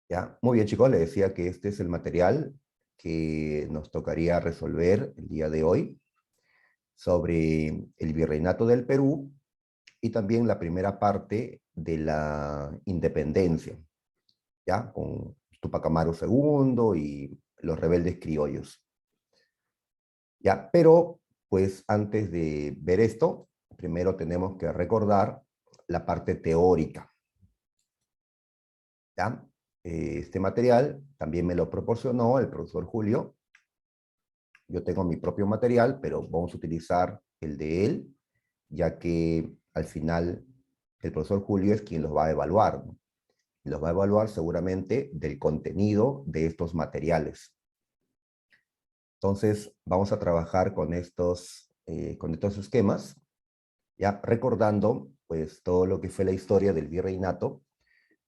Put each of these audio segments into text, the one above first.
Ya, muy bien, chicos, les decía que este es el material que nos tocaría resolver el día de hoy sobre el virreinato del Perú y también la primera parte de la independencia, ya, con Tupac Amaru II y los rebeldes criollos. Ya, pero pues antes de ver esto, primero tenemos que recordar la parte teórica. ¿Ya? Este material también me lo proporcionó el profesor Julio. Yo tengo mi propio material, pero vamos a utilizar el de él, ya que al final el profesor Julio es quien los va a evaluar, ¿no? Y los va a evaluar seguramente del contenido de estos materiales. Entonces, vamos a trabajar con estos esquemas, ya recordando pues todo lo que fue la historia del virreinato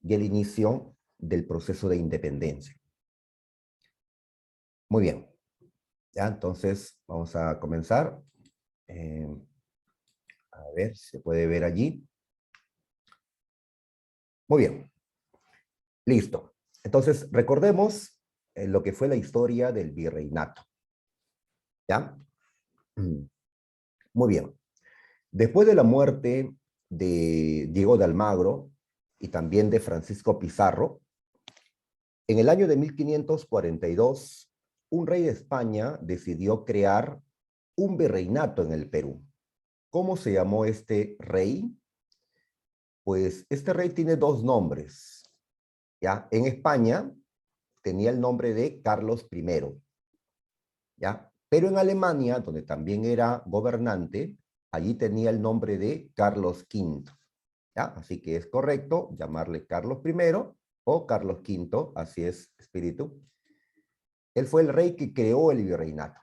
y el inicio del proceso de independencia. Muy bien, ya entonces vamos a comenzar. A ver, se puede ver allí. Muy bien, listo. Entonces, recordemos lo que fue la historia del virreinato. ¿Ya? Muy bien. Después de la muerte de Diego de Almagro y también de Francisco Pizarro, en el año de 1542, un rey de España decidió crear un virreinato en el Perú. ¿Cómo se llamó este rey? Pues este rey tiene dos nombres. ¿Ya? En España tenía el nombre de Carlos I, ¿ya? Pero en Alemania, donde también era gobernante, allí tenía el nombre de Carlos V, ¿ya? Así que es correcto llamarle Carlos I o Carlos V, así es, espíritu. Él fue el rey que creó el virreinato,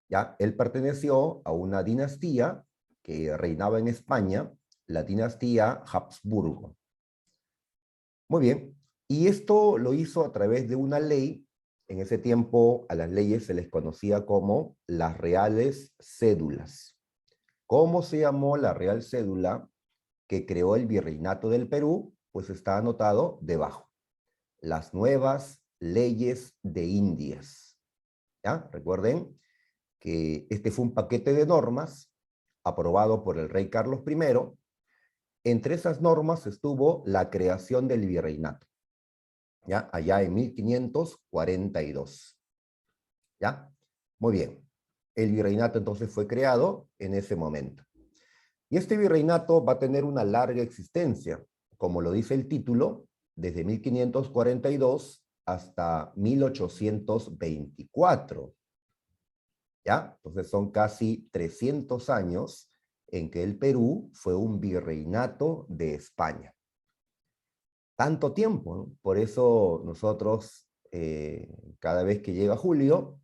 ¿ya? Él perteneció a una dinastía que reinaba en España, la dinastía Habsburgo. Muy bien, y esto lo hizo a través de una ley. En ese tiempo a las leyes se les conocía como las reales cédulas. ¿Cómo se llamó la real cédula que creó el virreinato del Perú? Pues está anotado debajo. Las nuevas leyes de Indias. ¿Ya? Recuerden que este fue un paquete de normas aprobado por el rey Carlos I. Entre esas normas estuvo la creación del virreinato, ¿ya? Allá en 1542. ¿Ya? Muy bien. El virreinato entonces fue creado en ese momento. Y este virreinato va a tener una larga existencia, como lo dice el título, desde 1542 hasta 1824. ¿Ya? Entonces son casi 300 años en que el Perú fue un virreinato de España. Tanto tiempo, ¿no? Por eso nosotros, cada vez que llega julio,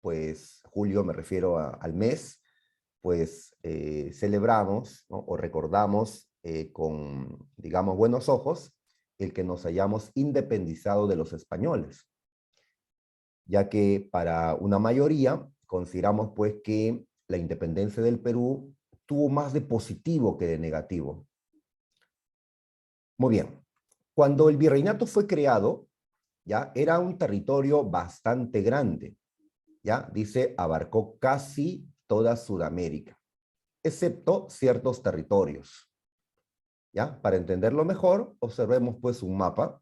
pues julio me refiero al mes, pues celebramos, ¿no? O recordamos con, digamos, buenos ojos el que nos hayamos independizado de los españoles, ya que para una mayoría consideramos pues que la independencia del Perú tuvo más de positivo que de negativo. Muy bien. Cuando el virreinato fue creado, ya era un territorio bastante grande, ya dice, abarcó casi toda Sudamérica, excepto ciertos territorios. Ya, para entenderlo mejor, observemos pues un mapa.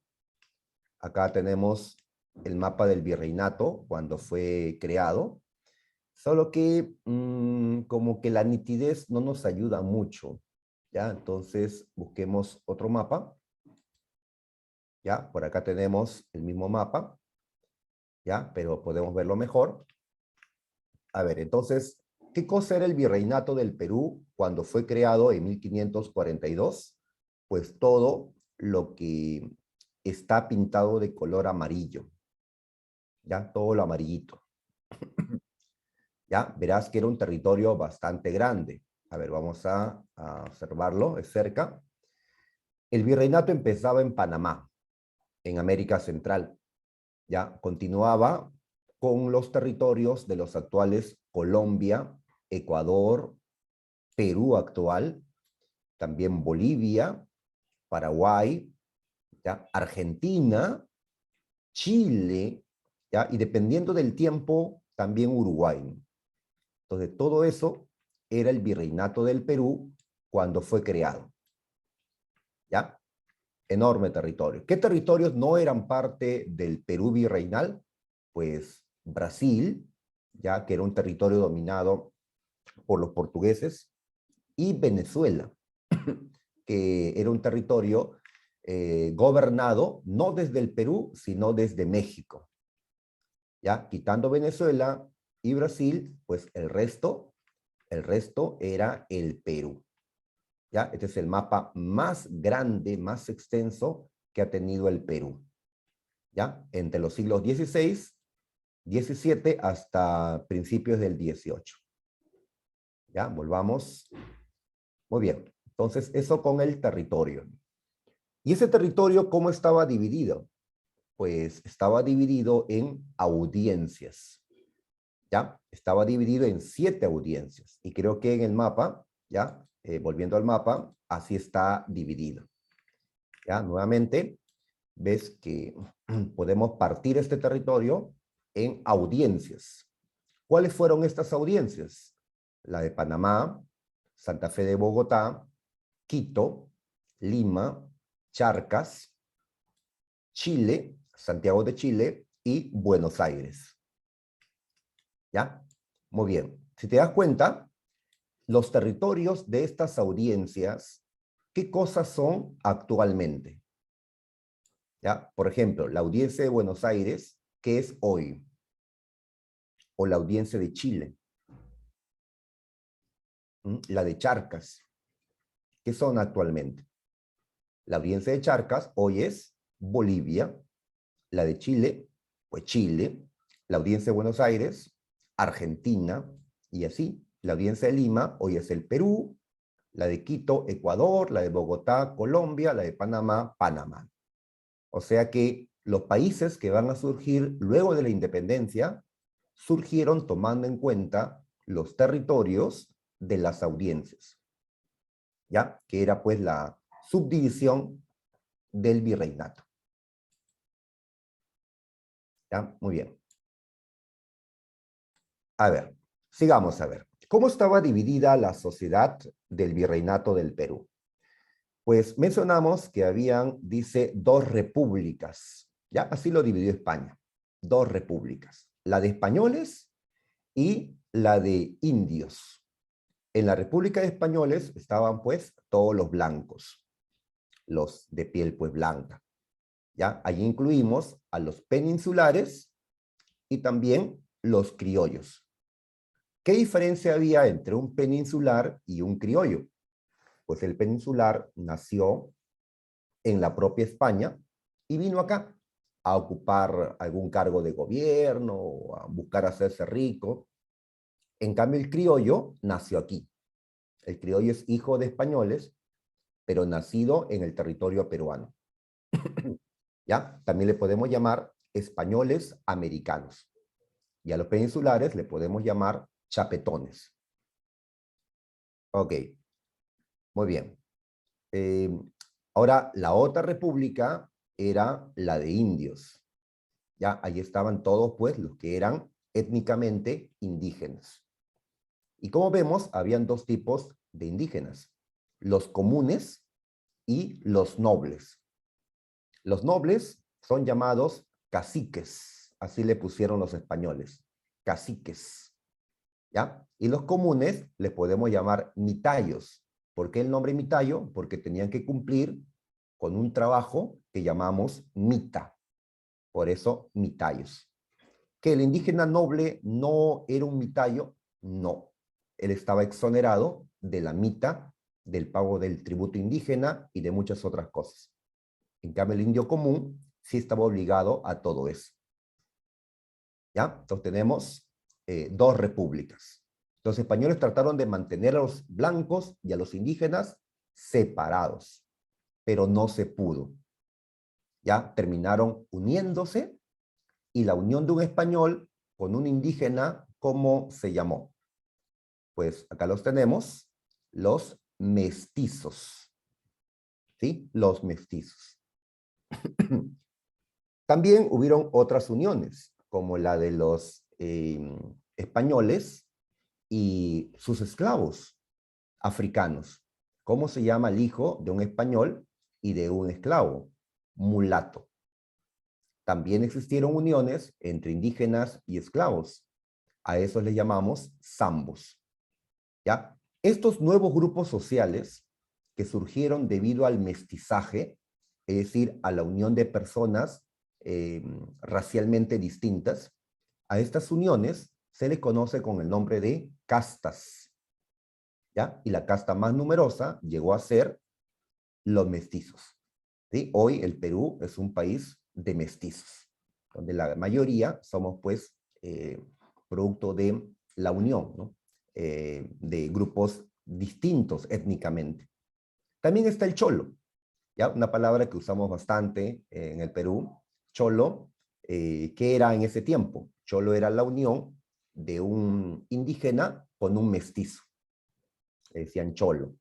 Acá tenemos el mapa del virreinato cuando fue creado, solo que como que la nitidez no nos ayuda mucho, ya, entonces busquemos otro mapa. Ya, por acá tenemos el mismo mapa, ya, pero podemos verlo mejor. A ver, entonces, ¿qué cosa era el virreinato del Perú cuando fue creado en 1542? Pues todo lo que está pintado de color amarillo, ya, todo lo amarillito. Ya, verás que era un territorio bastante grande. A ver, vamos a observarlo de cerca. El virreinato empezaba en Panamá, en América Central. Ya, continuaba con los territorios de los actuales Colombia, Ecuador, Perú actual, también Bolivia, Paraguay, ¿ya? Argentina, Chile, ¿ya? Y dependiendo del tiempo, también Uruguay. Entonces, todo eso era el virreinato del Perú cuando fue creado. ¿Ya? Enorme territorio. ¿Qué territorios no eran parte del Perú virreinal? Pues Brasil, ya que era un territorio dominado por los portugueses, y Venezuela, que era un territorio gobernado no desde el Perú, sino desde México. Ya, quitando Venezuela y Brasil, pues el resto era el Perú. ¿Ya? Este es el mapa más grande, más extenso que ha tenido el Perú. ¿Ya? Entre los siglos XVI, XVII hasta principios del XVIII. ¿Ya? Volvamos. Muy bien. Entonces, eso con el territorio. ¿Y ese territorio cómo estaba dividido? Pues estaba dividido en audiencias. ¿Ya? Estaba dividido en 7 audiencias. Y creo que en el mapa, ¿ya? Volviendo al mapa, así está dividido. ¿Ya? Nuevamente, ves que podemos partir este territorio en audiencias. ¿Cuáles fueron estas audiencias? La de Panamá, Santa Fe de Bogotá, Quito, Lima, Charcas, Chile, Santiago de Chile y Buenos Aires. ¿Ya? Muy bien. Si te das cuenta, los territorios de estas audiencias, ¿qué cosas son actualmente? ¿Ya? Por ejemplo, la audiencia de Buenos Aires, ¿qué es hoy? O la audiencia de Chile. La de Charcas, ¿qué son actualmente? La audiencia de Charcas hoy es Bolivia, la de Chile, pues Chile, la audiencia de Buenos Aires, Argentina, y así. La audiencia de Lima hoy es el Perú, la de Quito, Ecuador, la de Bogotá, Colombia, la de Panamá, Panamá. O sea que los países que van a surgir luego de la independencia surgieron tomando en cuenta los territorios de las audiencias, ¿ya? Que era pues la subdivisión del virreinato. ¿Ya? Muy bien. A ver, sigamos a ver. ¿Cómo estaba dividida la sociedad del virreinato del Perú? Pues mencionamos que habían, dice, 2 repúblicas. ¿Ya? Así lo dividió España. 2 repúblicas. La de españoles y la de indios. En la República de Españoles estaban pues todos los blancos, los de piel pues blanca. ¿Ya? Allí incluimos a los peninsulares y también los criollos. ¿Qué diferencia había entre un peninsular y un criollo? Pues el peninsular nació en la propia España y vino acá a ocupar algún cargo de gobierno o a buscar hacerse rico. En cambio, el criollo nació aquí. El criollo es hijo de españoles, pero nacido en el territorio peruano. ¿Ya? También le podemos llamar españoles americanos. Y a los peninsulares le podemos llamar chapetones. Ok, muy bien. Ahora, la otra república era la de indios. Ya, ahí estaban todos, pues, los que eran étnicamente indígenas. Y como vemos, habían 2 tipos de indígenas, los comunes y los nobles. Los nobles son llamados caciques, así le pusieron los españoles, caciques, ¿ya? Y los comunes les podemos llamar mitayos. ¿Por qué el nombre mitayo? Porque tenían que cumplir con un trabajo que llamamos mita, por eso mitayos. ¿Que el indígena noble no era un mitayo? No, él estaba exonerado de la mita, del pago del tributo indígena y de muchas otras cosas. En cambio, el indio común sí estaba obligado a todo eso. ¿Ya? Entonces tenemos 2 repúblicas. Los españoles trataron de mantener a los blancos y a los indígenas separados, pero no se pudo. Ya terminaron uniéndose y la unión de un español con un indígena, ¿cómo se llamó? Pues acá los tenemos, los mestizos, ¿sí? Los mestizos. También hubieron otras uniones, como la de los españoles y sus esclavos africanos. ¿Cómo se llama el hijo de un español y de un esclavo? Mulato. También existieron uniones entre indígenas y esclavos. A esos les llamamos zambos. ¿Ya? Estos nuevos grupos sociales que surgieron debido al mestizaje, es decir, a la unión de personas racialmente distintas, a estas uniones se les conoce con el nombre de castas. ¿Ya? Y la casta más numerosa llegó a ser los mestizos. ¿Sí? Hoy el Perú es un país de mestizos, donde la mayoría somos pues producto de la unión, ¿no? De grupos distintos étnicamente. También está el cholo, ¿ya? Una palabra que usamos bastante en el Perú. Cholo, ¿qué era en ese tiempo? Cholo era la unión de un indígena con un mestizo. Le decían cholo.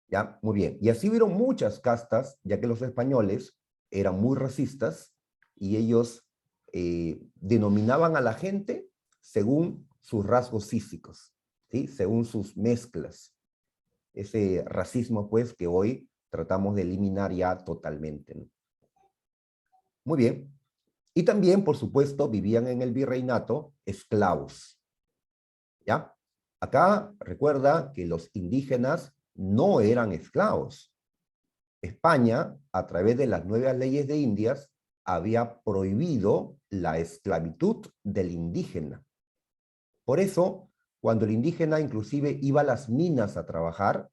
¿Ya? Muy bien. Y así hubieron muchas castas, ya que los españoles eran muy racistas y ellos denominaban a la gente según sus rasgos físicos, ¿sí? Según sus mezclas. Ese racismo, pues, que hoy tratamos de eliminar ya totalmente, ¿no? Muy bien. Y también, por supuesto, vivían en el virreinato esclavos, ¿ya? Acá recuerda que los indígenas no eran esclavos. España, a través de las nuevas leyes de Indias, había prohibido la esclavitud del indígena. Por eso, cuando el indígena inclusive iba a las minas a trabajar,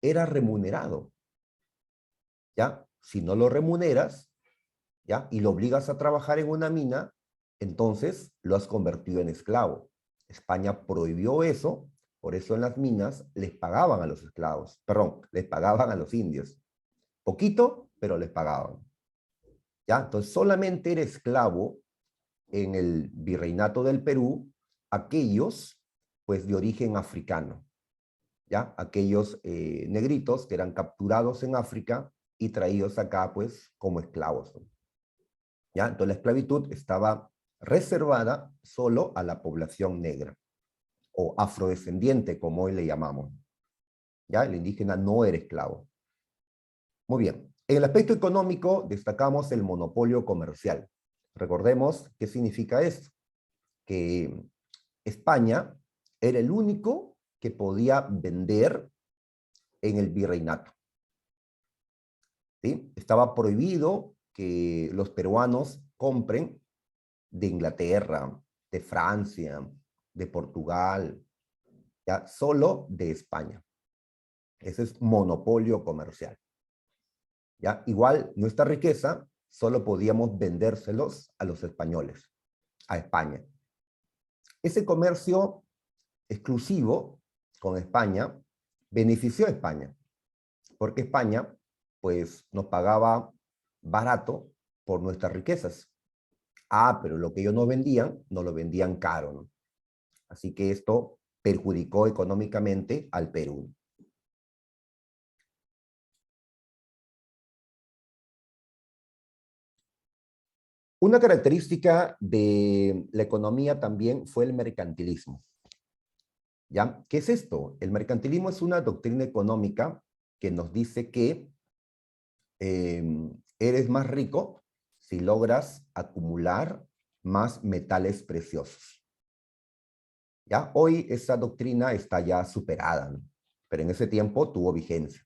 era remunerado. ¿Ya? Si no lo remuneras, ¿ya? Y lo obligas a trabajar en una mina, entonces lo has convertido en esclavo. España prohibió eso, por eso en las minas les pagaban a los esclavos, perdón, les pagaban a los indios. Poquito, pero les pagaban. ¿Ya? Entonces solamente era esclavo en el virreinato del Perú aquellos pues de origen africano, ¿ya? Aquellos negritos que eran capturados en África y traídos acá pues como esclavos, ¿no? ¿Ya? Entonces la esclavitud estaba reservada solo a la población negra o afrodescendiente como hoy le llamamos, ¿ya? El indígena no era esclavo. Muy bien. En el aspecto económico destacamos el monopolio comercial. Recordemos qué significa esto, que España era el único que podía vender en el virreinato, ¿sí? Estaba prohibido que los peruanos compren de Inglaterra, de Francia, de Portugal, ¿ya? Solo de España. Ese es monopolio comercial. ¿Ya? Igual, nuestra riqueza solo podíamos vendérselos a los españoles, a España. Ese comercio exclusivo con España benefició a España, porque España pues nos pagaba barato por nuestras riquezas. Ah, pero lo que ellos no vendían, nos lo vendían caro, ¿no? Así que esto perjudicó económicamente al Perú. Una característica de la economía también fue el mercantilismo. ¿Ya? ¿Qué es esto? El mercantilismo es una doctrina económica que nos dice que eres más rico si logras acumular más metales preciosos. ¿Ya? Hoy esa doctrina está ya superada, ¿no? Pero en ese tiempo tuvo vigencia.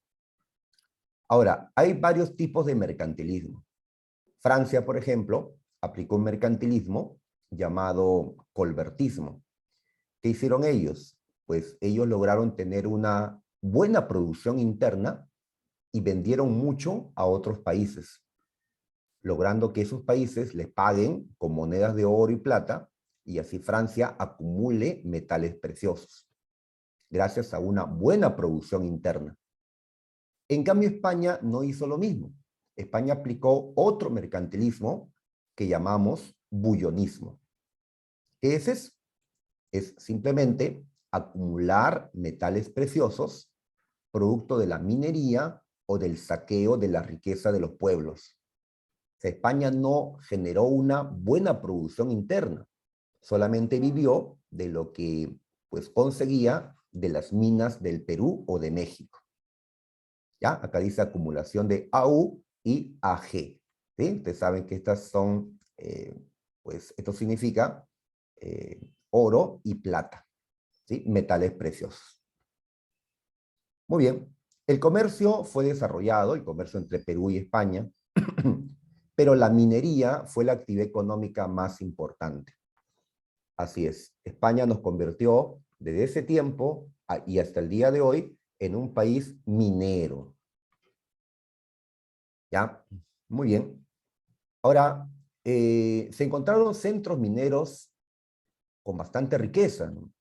Ahora, hay varios tipos de mercantilismo. Francia, por ejemplo, aplicó un mercantilismo llamado colbertismo. ¿Qué hicieron ellos? Pues ellos lograron tener una buena producción interna y vendieron mucho a otros países, logrando que esos países les paguen con monedas de oro y plata y así Francia acumule metales preciosos, gracias a una buena producción interna. En cambio, España no hizo lo mismo. España aplicó otro mercantilismo que llamamos bullonismo. ¿Qué es eso? Es simplemente acumular metales preciosos producto de la minería o del saqueo de la riqueza de los pueblos. O sea, España no generó una buena producción interna, solamente vivió de lo que pues conseguía de las minas del Perú o de México. ¿Ya? Acá dice acumulación de AU y AG. ¿Sí? Ustedes saben que estas son, pues esto significa oro y plata, ¿sí? Metales preciosos. Muy bien, el comercio fue desarrollado, el comercio entre Perú y España, pero la minería fue la actividad económica más importante. Así es, España nos convirtió desde ese tiempo y hasta el día de hoy en un país minero. ¿Ya? Muy bien. Ahora, se encontraron centros mineros con bastante riqueza, ¿no?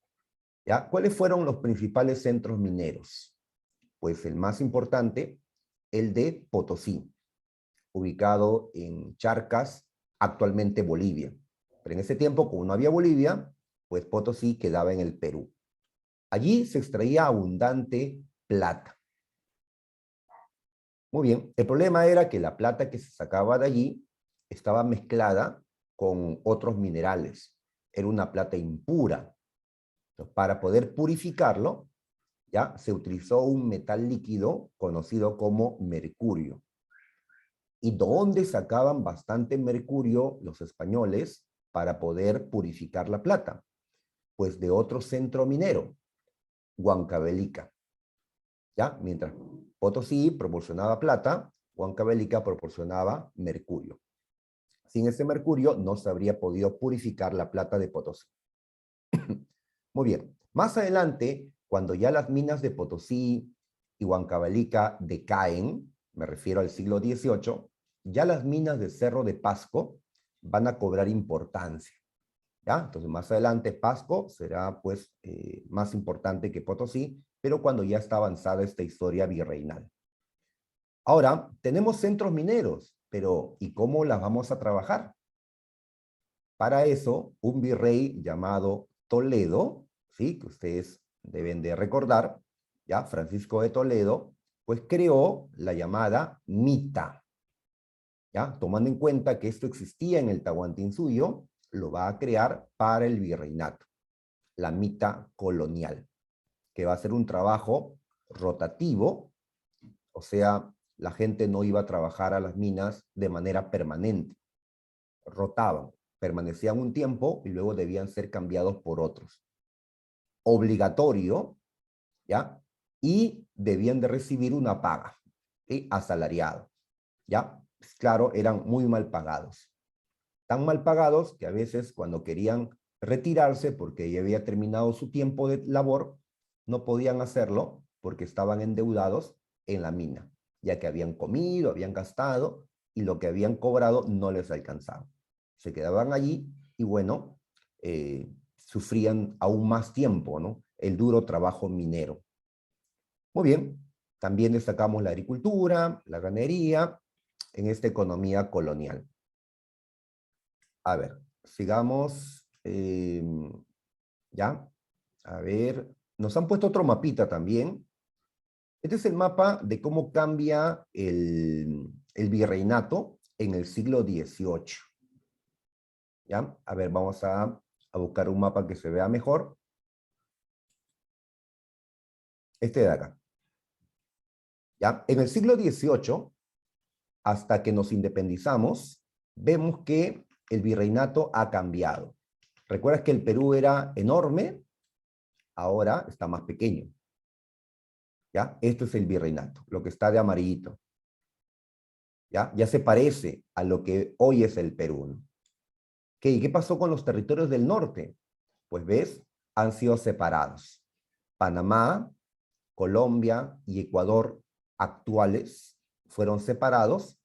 ¿Ya? ¿Cuáles fueron los principales centros mineros? Pues el más importante, el de Potosí, ubicado en Charcas, actualmente Bolivia. Pero en ese tiempo, como no había Bolivia, pues Potosí quedaba en el Perú. Allí se extraía abundante plata. Muy bien, el problema era que la plata que se sacaba de allí estaba mezclada con otros minerales. Era una plata impura. Entonces, para poder purificarlo, ya se utilizó un metal líquido conocido como mercurio. ¿Y dónde sacaban bastante mercurio los españoles para poder purificar la plata? Pues de otro centro minero, Huancavelica. ¿Ya? Mientras Potosí proporcionaba plata, Huancavelica proporcionaba mercurio. Sin ese mercurio no se habría podido purificar la plata de Potosí. Muy bien. Más adelante, cuando ya las minas de Potosí y Huancavelica decaen, me refiero al siglo XVIII, ya las minas de Cerro de Pasco van a cobrar importancia. ¿Ya? Entonces, más adelante, Pasco será pues más importante que Potosí, pero cuando ya está avanzada esta historia virreinal. Ahora, tenemos centros mineros, pero ¿y cómo las vamos a trabajar? Para eso, un virrey llamado Toledo, ¿sí? Que ustedes deben de recordar, ¿ya? Francisco de Toledo, pues creó la llamada mita, ¿ya? Tomando en cuenta que esto existía en el Tahuantinsuyo, lo va a crear para el virreinato, la mita colonial, que va a ser un trabajo rotativo, o sea, la gente no iba a trabajar a las minas de manera permanente, rotaban, permanecían un tiempo y luego debían ser cambiados por otros. Obligatorio, ¿ya? Y debían de recibir una paga, ¿sí? Asalariado, ¿ya? Pues claro, eran muy mal pagados. Tan mal pagados que a veces cuando querían retirarse porque ya había terminado su tiempo de labor, no podían hacerlo porque estaban endeudados en la mina, ya que habían comido, habían gastado y lo que habían cobrado no les alcanzaba. Se quedaban allí y bueno, sufrían aún más tiempo, ¿no? El duro trabajo minero. Muy bien, también destacamos la agricultura, la ganadería en esta economía colonial. A ver, sigamos. ¿Ya? A ver, nos han puesto otro mapita también. Este es el mapa de cómo cambia el virreinato en el siglo XVIII. ¿Ya? A ver, vamos a buscar un mapa que se vea mejor. Este de acá. ¿Ya? En el siglo XVIII, hasta que nos independizamos, vemos que el virreinato ha cambiado. ¿Recuerdas que el Perú era enorme? Ahora está más pequeño. ¿Ya? Esto es el virreinato, lo que está de amarillito. ¿Ya? Ya se parece a lo que hoy es el Perú, ¿no? ¿Qué pasó con los territorios del norte? Pues ves, han sido separados. Panamá, Colombia y Ecuador actuales fueron separados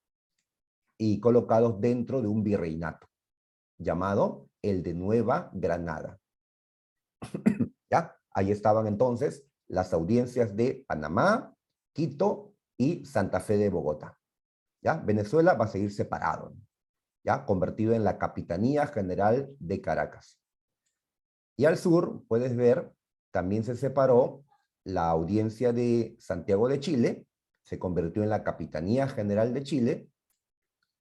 y colocados dentro de un virreinato llamado el de Nueva Granada. ¿Ya? Ahí estaban entonces las audiencias de Panamá, Quito y Santa Fe de Bogotá. ¿Ya? Venezuela va a seguir separado, ¿no? ¿Ya? Convertido en la Capitanía General de Caracas. Y al sur, puedes ver, también se separó la Audiencia de Santiago de Chile se convirtió en la Capitanía General de Chile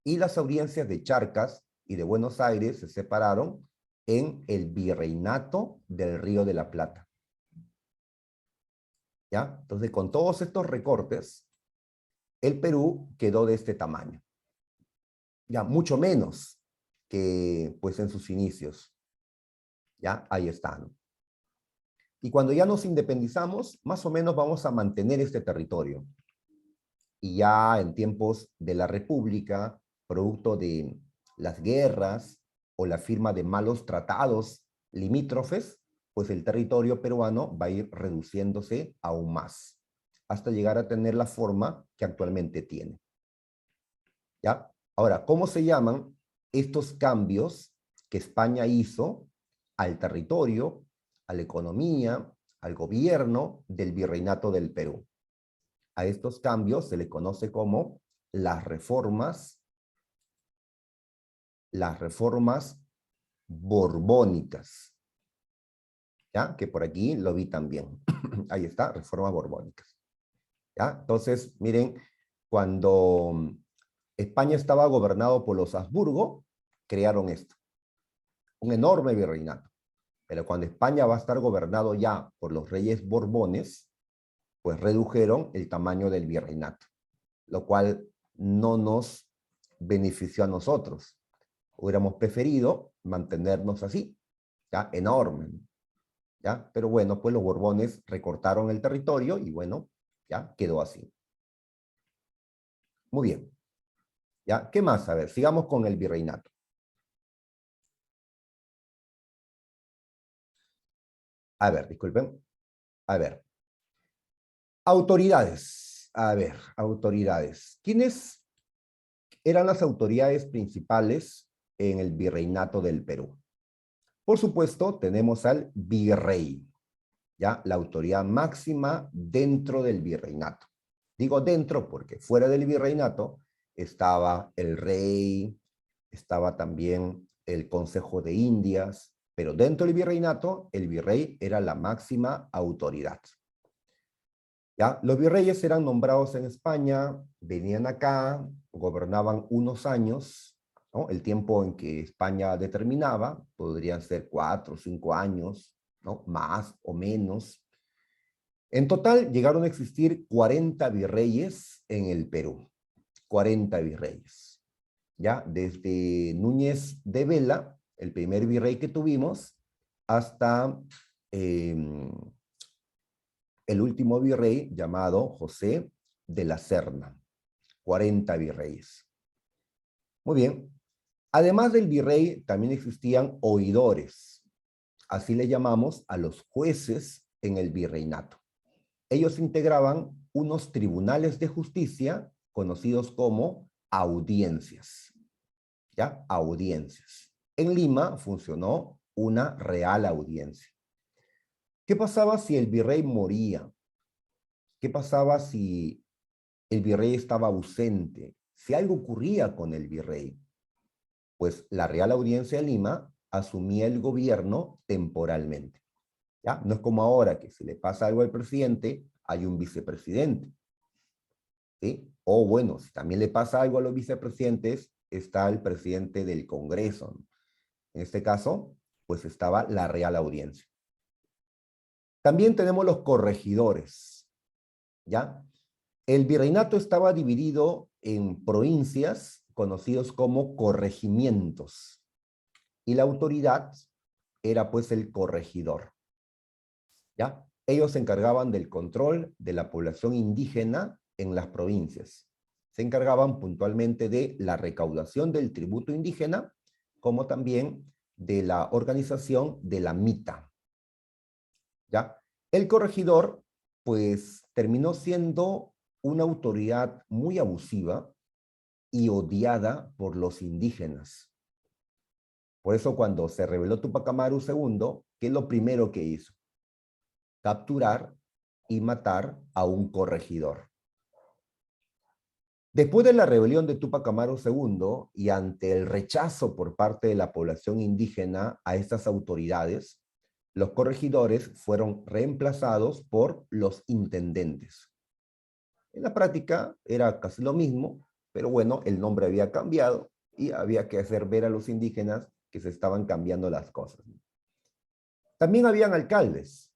y las audiencias de Charcas y de Buenos Aires se separaron en el Virreinato del Río de la Plata. ¿Ya? Entonces, con todos estos recortes, el Perú quedó de este tamaño. Ya, mucho menos que pues en sus inicios. Ya, ahí están. Y cuando ya nos independizamos, más o menos vamos a mantener este territorio. Y ya en tiempos de la República, producto de las guerras o la firma de malos tratados limítrofes, pues el territorio peruano va a ir reduciéndose aún más, hasta llegar a tener la forma que actualmente tiene. ¿Ya? Ahora, ¿cómo se llaman estos cambios que España hizo al territorio, a la economía, al gobierno del Virreinato del Perú? A estos cambios se le conoce como las reformas borbónicas. ¿Ya? Que por aquí lo vi también. Ahí está, reformas borbónicas. ¿Ya? Entonces, miren, cuando España estaba gobernado por los Habsburgo, crearon esto, un enorme virreinato. Pero cuando España va a estar gobernado ya por los reyes Borbones, pues redujeron el tamaño del virreinato, lo cual no nos benefició a nosotros. Hubiéramos preferido mantenernos así, ¿ya? Enorme, ¿ya? Pero bueno, pues los Borbones recortaron el territorio y bueno, ya quedó así. Muy bien. ¿Ya? ¿Qué más? A ver, sigamos con el virreinato. A ver, disculpen. A ver. Autoridades. A ver, autoridades. ¿Quiénes eran las autoridades principales en el virreinato del Perú? Por supuesto, tenemos al virrey, ¿ya? La autoridad máxima dentro del virreinato. Digo dentro porque fuera del virreinato estaba el rey, estaba también el Consejo de Indias, pero dentro del virreinato el virrey era la máxima autoridad. ¿Ya? Los virreyes eran nombrados en España, venían acá, gobernaban unos años, ¿no? El tiempo en que España determinaba, podrían ser 4 o 5 años, ¿no? Más o menos. En total llegaron a existir 40 virreyes en el Perú, 40 virreyes. ¿Ya? Desde Núñez de Vela, el primer virrey que tuvimos, hasta el último virrey llamado José de la Serna. 40 virreyes. Muy bien. Además del virrey, también existían oidores. Así le llamamos a los jueces en el virreinato. Ellos integraban unos tribunales de justicia conocidos como audiencias. ¿Ya? Audiencias. En Lima funcionó una real audiencia. ¿Qué pasaba si el virrey moría? ¿Qué pasaba si el virrey estaba ausente? Si algo ocurría con el virrey, pues la Real Audiencia de Lima asumía el gobierno temporalmente. ¿Ya? No es como ahora que si le pasa algo al presidente, hay un vicepresidente. ¿Sí? O bueno, si también le pasa algo a los vicepresidentes, está el presidente del Congreso. En este caso, pues estaba la Real Audiencia. También tenemos los corregidores, ¿ya? El virreinato estaba dividido en provincias conocidos como corregimientos y la autoridad era pues el corregidor, ¿ya? Ellos se encargaban del control de la población indígena en las provincias. Se encargaban puntualmente de la recaudación del tributo indígena, como también de la organización de la mita, ¿ya? El corregidor, pues, terminó siendo una autoridad muy abusiva y odiada por los indígenas. Por eso cuando se rebeló Tupac Amaru II, ¿qué es lo primero que hizo? Capturar y matar a un corregidor. Después de la rebelión de Tupac Amaru II y ante el rechazo por parte de la población indígena a estas autoridades, los corregidores fueron reemplazados por los intendentes. En la práctica era casi lo mismo, pero bueno, el nombre había cambiado y había que hacer ver a los indígenas que se estaban cambiando las cosas. También habían alcaldes,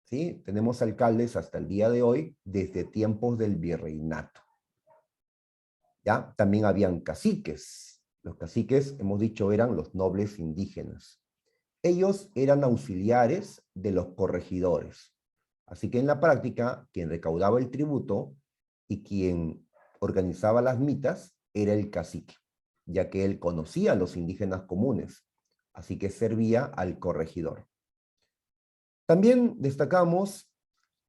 ¿sí? Tenemos alcaldes hasta el día de hoy, desde tiempos del virreinato. ¿Ya? También habían caciques. Los caciques, hemos dicho, eran los nobles indígenas. Ellos eran auxiliares de los corregidores. Así que en la práctica, quien recaudaba el tributo y quien organizaba las mitas era el cacique, ya que él conocía a los indígenas comunes, así que servía al corregidor. También destacamos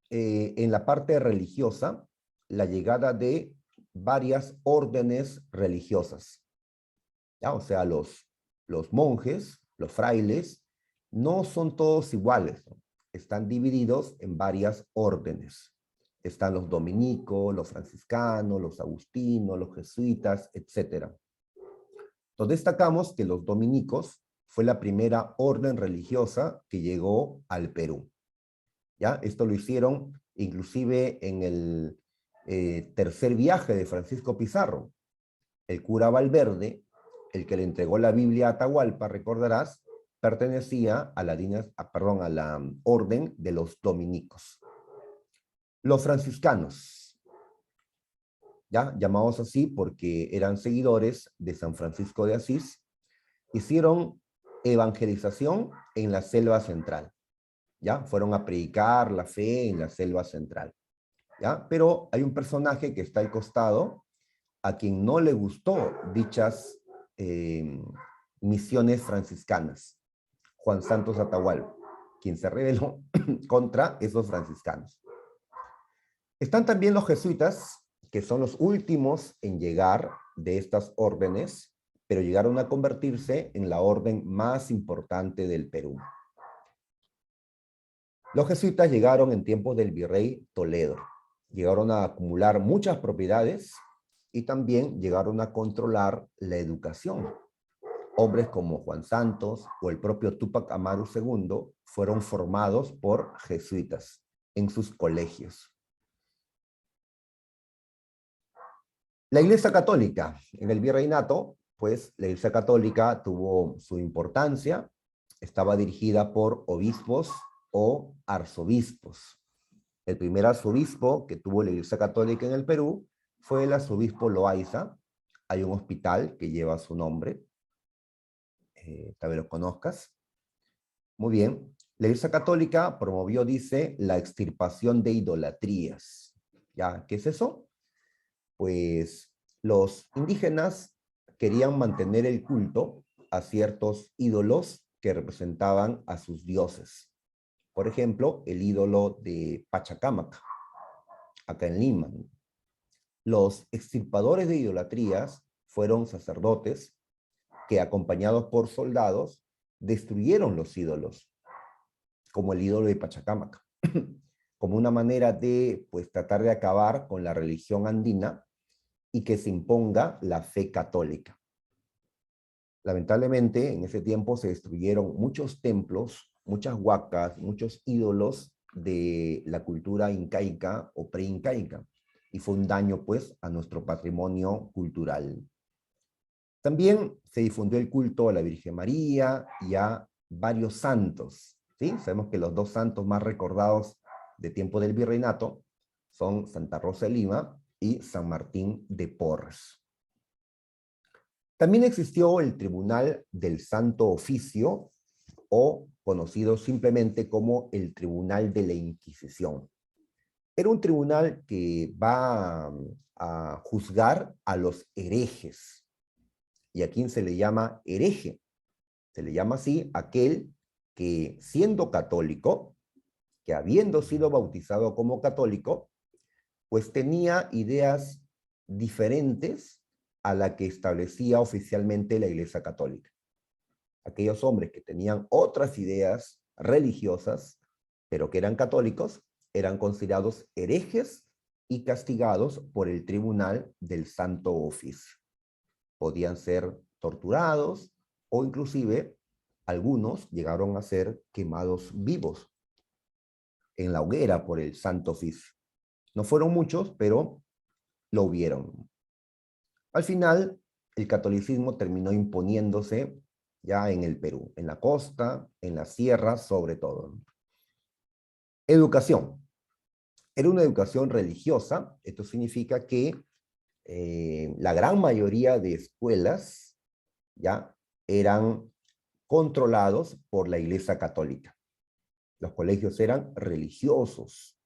en la parte religiosa la llegada de varias órdenes religiosas. ¿Ya? O sea, los monjes, los frailes, no son todos iguales, ¿no? Están divididos en varias órdenes. Están los dominicos, los franciscanos, los agustinos, los jesuitas, etc. Entonces destacamos que los dominicos fue la primera orden religiosa que llegó al Perú. ¿Ya? Esto lo hicieron inclusive en el tercer viaje de Francisco Pizarro. El cura Valverde, el que le entregó la Biblia a Atahualpa, recordarás, pertenecía a a la orden de los dominicos. Los franciscanos, ¿ya? Llamados así porque eran seguidores de San Francisco de Asís, hicieron evangelización en la selva central. ¿Ya? Fueron a predicar la fe en la selva central. ¿Ya? Pero hay un personaje que está al costado a quien no le gustó dichas misiones franciscanas, Juan Santos Atahualpa, quien se rebeló contra esos franciscanos. Están también los jesuitas, que son los últimos en llegar de estas órdenes, pero llegaron a convertirse en la orden más importante del Perú. Los jesuitas llegaron en tiempos del virrey Toledo. Llegaron a acumular muchas propiedades y también llegaron a controlar la educación. Hombres como Juan Santos o el propio Túpac Amaru II fueron formados por jesuitas en sus colegios. La Iglesia Católica, en el virreinato, pues la Iglesia Católica tuvo su importancia, estaba dirigida por obispos o arzobispos. El primer arzobispo que tuvo la Iglesia Católica en el Perú fue el arzobispo Loaiza. Hay un hospital que lleva su nombre, tal vez lo conozcas. Muy bien. La Iglesia Católica promovió, dice, la extirpación de idolatrías. ¿Ya? ¿Qué es eso? Pues los indígenas querían mantener el culto a ciertos ídolos que representaban a sus dioses. Por ejemplo, el ídolo de Pachacámac, acá en Lima. Los extirpadores de idolatrías fueron sacerdotes que, acompañados por soldados, destruyeron los ídolos, como el ídolo de Pachacámac, como una manera de, pues, tratar de acabar con la religión andina y que se imponga la fe católica. Lamentablemente, en ese tiempo se destruyeron muchos templos, muchas huacas, muchos ídolos de la cultura incaica o preincaica, y fue un daño, pues, a nuestro patrimonio cultural. También se difundió el culto a la Virgen María y a varios santos, ¿sí? Sabemos que los dos santos más recordados de tiempo del virreinato son Santa Rosa de Lima y San Martín de Porres. También existió el Tribunal del Santo Oficio, o conocido simplemente como el Tribunal de la Inquisición. Era un tribunal que va a juzgar a los herejes. ¿Y a quién se le llama hereje? Se le llama así aquel que, siendo católico, que habiendo sido bautizado como católico, pues tenía ideas diferentes a la que establecía oficialmente la Iglesia Católica. Aquellos hombres que tenían otras ideas religiosas, pero que eran católicos, eran considerados herejes y castigados por el Tribunal del Santo Oficio. Podían ser torturados o inclusive algunos llegaron a ser quemados vivos en la hoguera por el Santo Oficio. No fueron muchos, pero lo hubieron. Al final, el catolicismo terminó imponiéndose ya en el Perú, en la costa, en las sierras, sobre todo. Educación. Era una educación religiosa. Esto significa que la gran mayoría de escuelas ya eran controlados por la Iglesia Católica. Los colegios eran religiosos,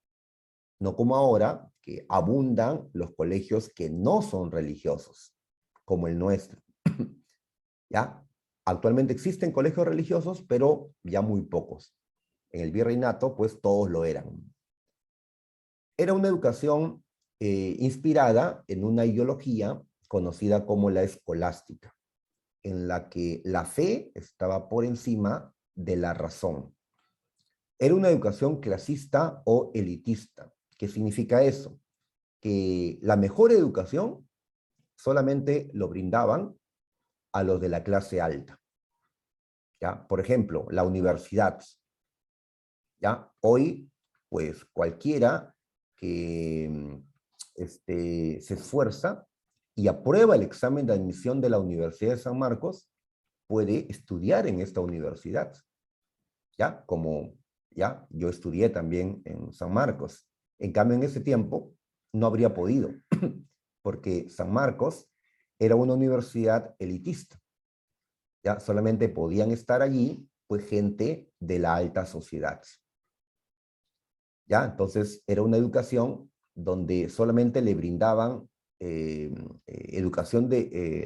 no como ahora, que abundan los colegios que no son religiosos, como el nuestro. ¿Ya? Actualmente existen colegios religiosos, pero ya muy pocos. En el virreinato, pues todos lo eran. Era una educación inspirada en una ideología conocida como la escolástica, en la que la fe estaba por encima de la razón. Era una educación clasista o elitista. ¿Qué significa eso? Que la mejor educación solamente lo brindaban a los de la clase alta. ¿Ya? Por ejemplo, la universidad. ¿Ya? Hoy, pues cualquiera que se esfuerza y aprueba el examen de admisión de la Universidad de San Marcos puede estudiar en esta universidad. ¿Ya? Como ya yo estudié también en San Marcos. En cambio, en ese tiempo no habría podido, porque San Marcos era una universidad elitista. Ya solamente podían estar allí pues gente de la alta sociedad. ¿Ya? Entonces era una educación donde solamente le brindaban educación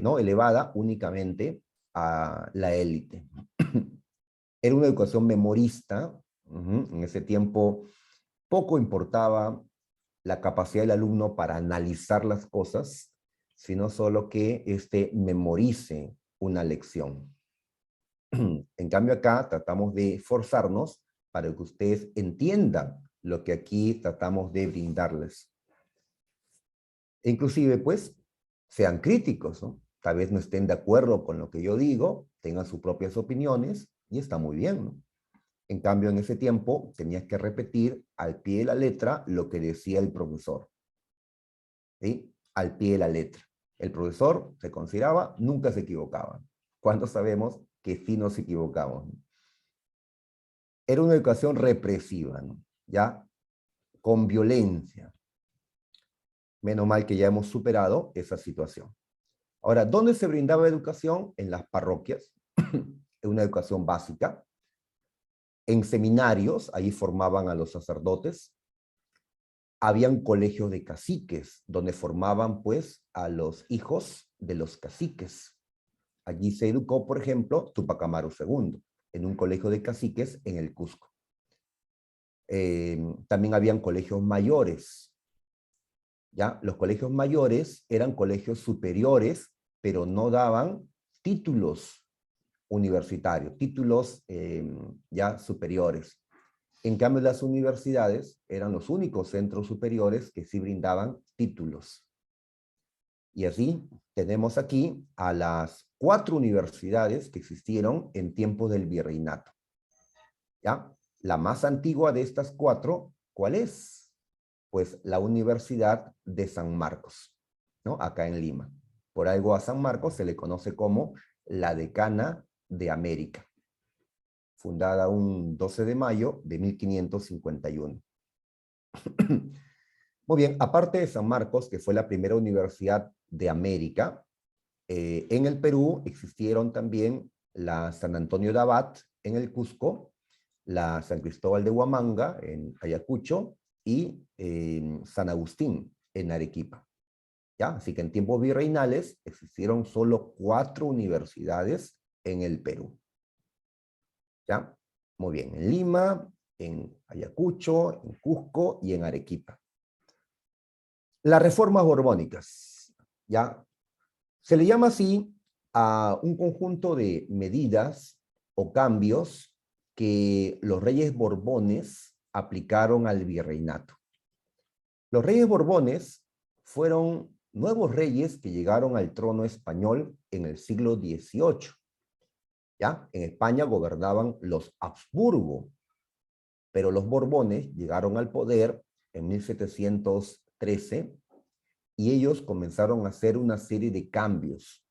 ¿no? elevada únicamente a la élite. Era una educación memorista. En ese tiempo poco importaba la capacidad del alumno para analizar las cosas, sino solo que memorice una lección. En cambio acá tratamos de forzarnos para que ustedes entiendan lo que aquí tratamos de brindarles. E inclusive, pues, sean críticos, ¿no? Tal vez no estén de acuerdo con lo que yo digo, tengan sus propias opiniones, y está muy bien, ¿no? En cambio, en ese tiempo, tenías que repetir al pie de la letra lo que decía el profesor. ¿Sí? Al pie de la letra. El profesor se consideraba, nunca se equivocaba. Cuando sabemos que sí nos equivocamos, ¿no? Era una educación represiva, ¿no? ¿Ya? Con violencia. Menos mal que ya hemos superado esa situación. Ahora, ¿dónde se brindaba educación? En las parroquias, en una educación básica. En seminarios, ahí formaban a los sacerdotes. Habían colegios de caciques, donde formaban pues a los hijos de los caciques. Allí se educó, por ejemplo, Tupac Amaru II, en un colegio de caciques en el Cusco. También habían colegios mayores. ¿Ya? Los colegios mayores eran colegios superiores, pero no daban títulos universitarios, títulos ya superiores. En cambio, las universidades eran los únicos centros superiores que sí brindaban títulos. Y así tenemos aquí a las 4 universidades que existieron en tiempos del virreinato. ¿Ya? La más antigua de estas 4, ¿cuál es? Pues la Universidad de San Marcos, ¿no? Acá en Lima. Por algo a San Marcos se le conoce como la Decana de América, fundada un 12 de mayo de 1551. Muy bien, aparte de San Marcos, que fue la primera universidad de América, en el Perú existieron también la San Antonio de Abad en el Cusco, la San Cristóbal de Huamanga en Ayacucho y San Agustín en Arequipa. ¿Ya? Así que en tiempos virreinales existieron solo 4 universidades en el Perú. ¿Ya? Muy bien, en Lima, en Ayacucho, en Cusco y en Arequipa. Las reformas borbónicas, ¿ya? Se le llama así a un conjunto de medidas o cambios que los reyes borbones aplicaron al virreinato. Los reyes borbones fueron nuevos reyes que llegaron al trono español en el siglo XVIII. ¿ya? En España gobernaban los Habsburgo, pero los Borbones llegaron al poder en 1713 y ellos comenzaron a hacer una serie de cambios.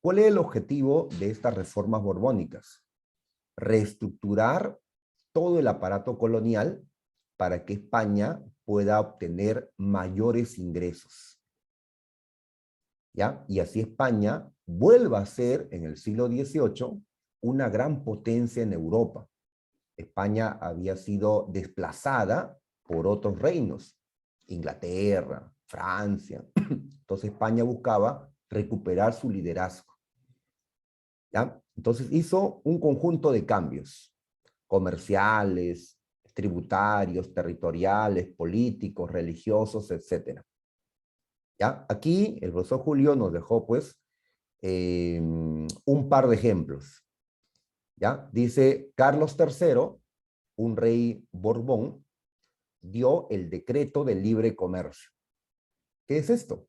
¿Cuál es el objetivo de estas reformas borbónicas? Reestructurar todo el aparato colonial para que España pueda obtener mayores ingresos. ¿Ya? Y así España vuelva a ser, en el siglo XVIII, una gran potencia en Europa. España había sido desplazada por otros reinos, Inglaterra, Francia. Entonces España buscaba recuperar su liderazgo. ¿Ya? Entonces hizo un conjunto de cambios comerciales, tributarios, territoriales, políticos, religiosos, etc. ¿Ya? Aquí el profesor Julio nos dejó pues un par de ejemplos. ¿Ya? Dice Carlos III, un rey Borbón, dio el decreto de libre comercio. ¿Qué es esto?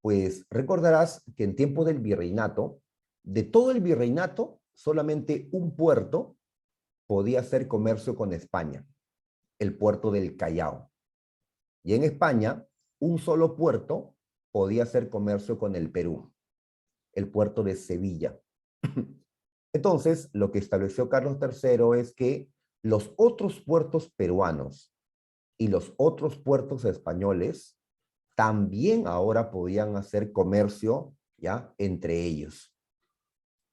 Pues recordarás que en tiempo del virreinato, de todo el virreinato, solamente un puerto podía hacer comercio con España, el puerto del Callao. Y en España, un solo puerto podía hacer comercio con el Perú, el puerto de Sevilla. Entonces, lo que estableció Carlos III es que los otros puertos peruanos y los otros puertos españoles también ahora podían hacer comercio, ¿ya?, entre ellos.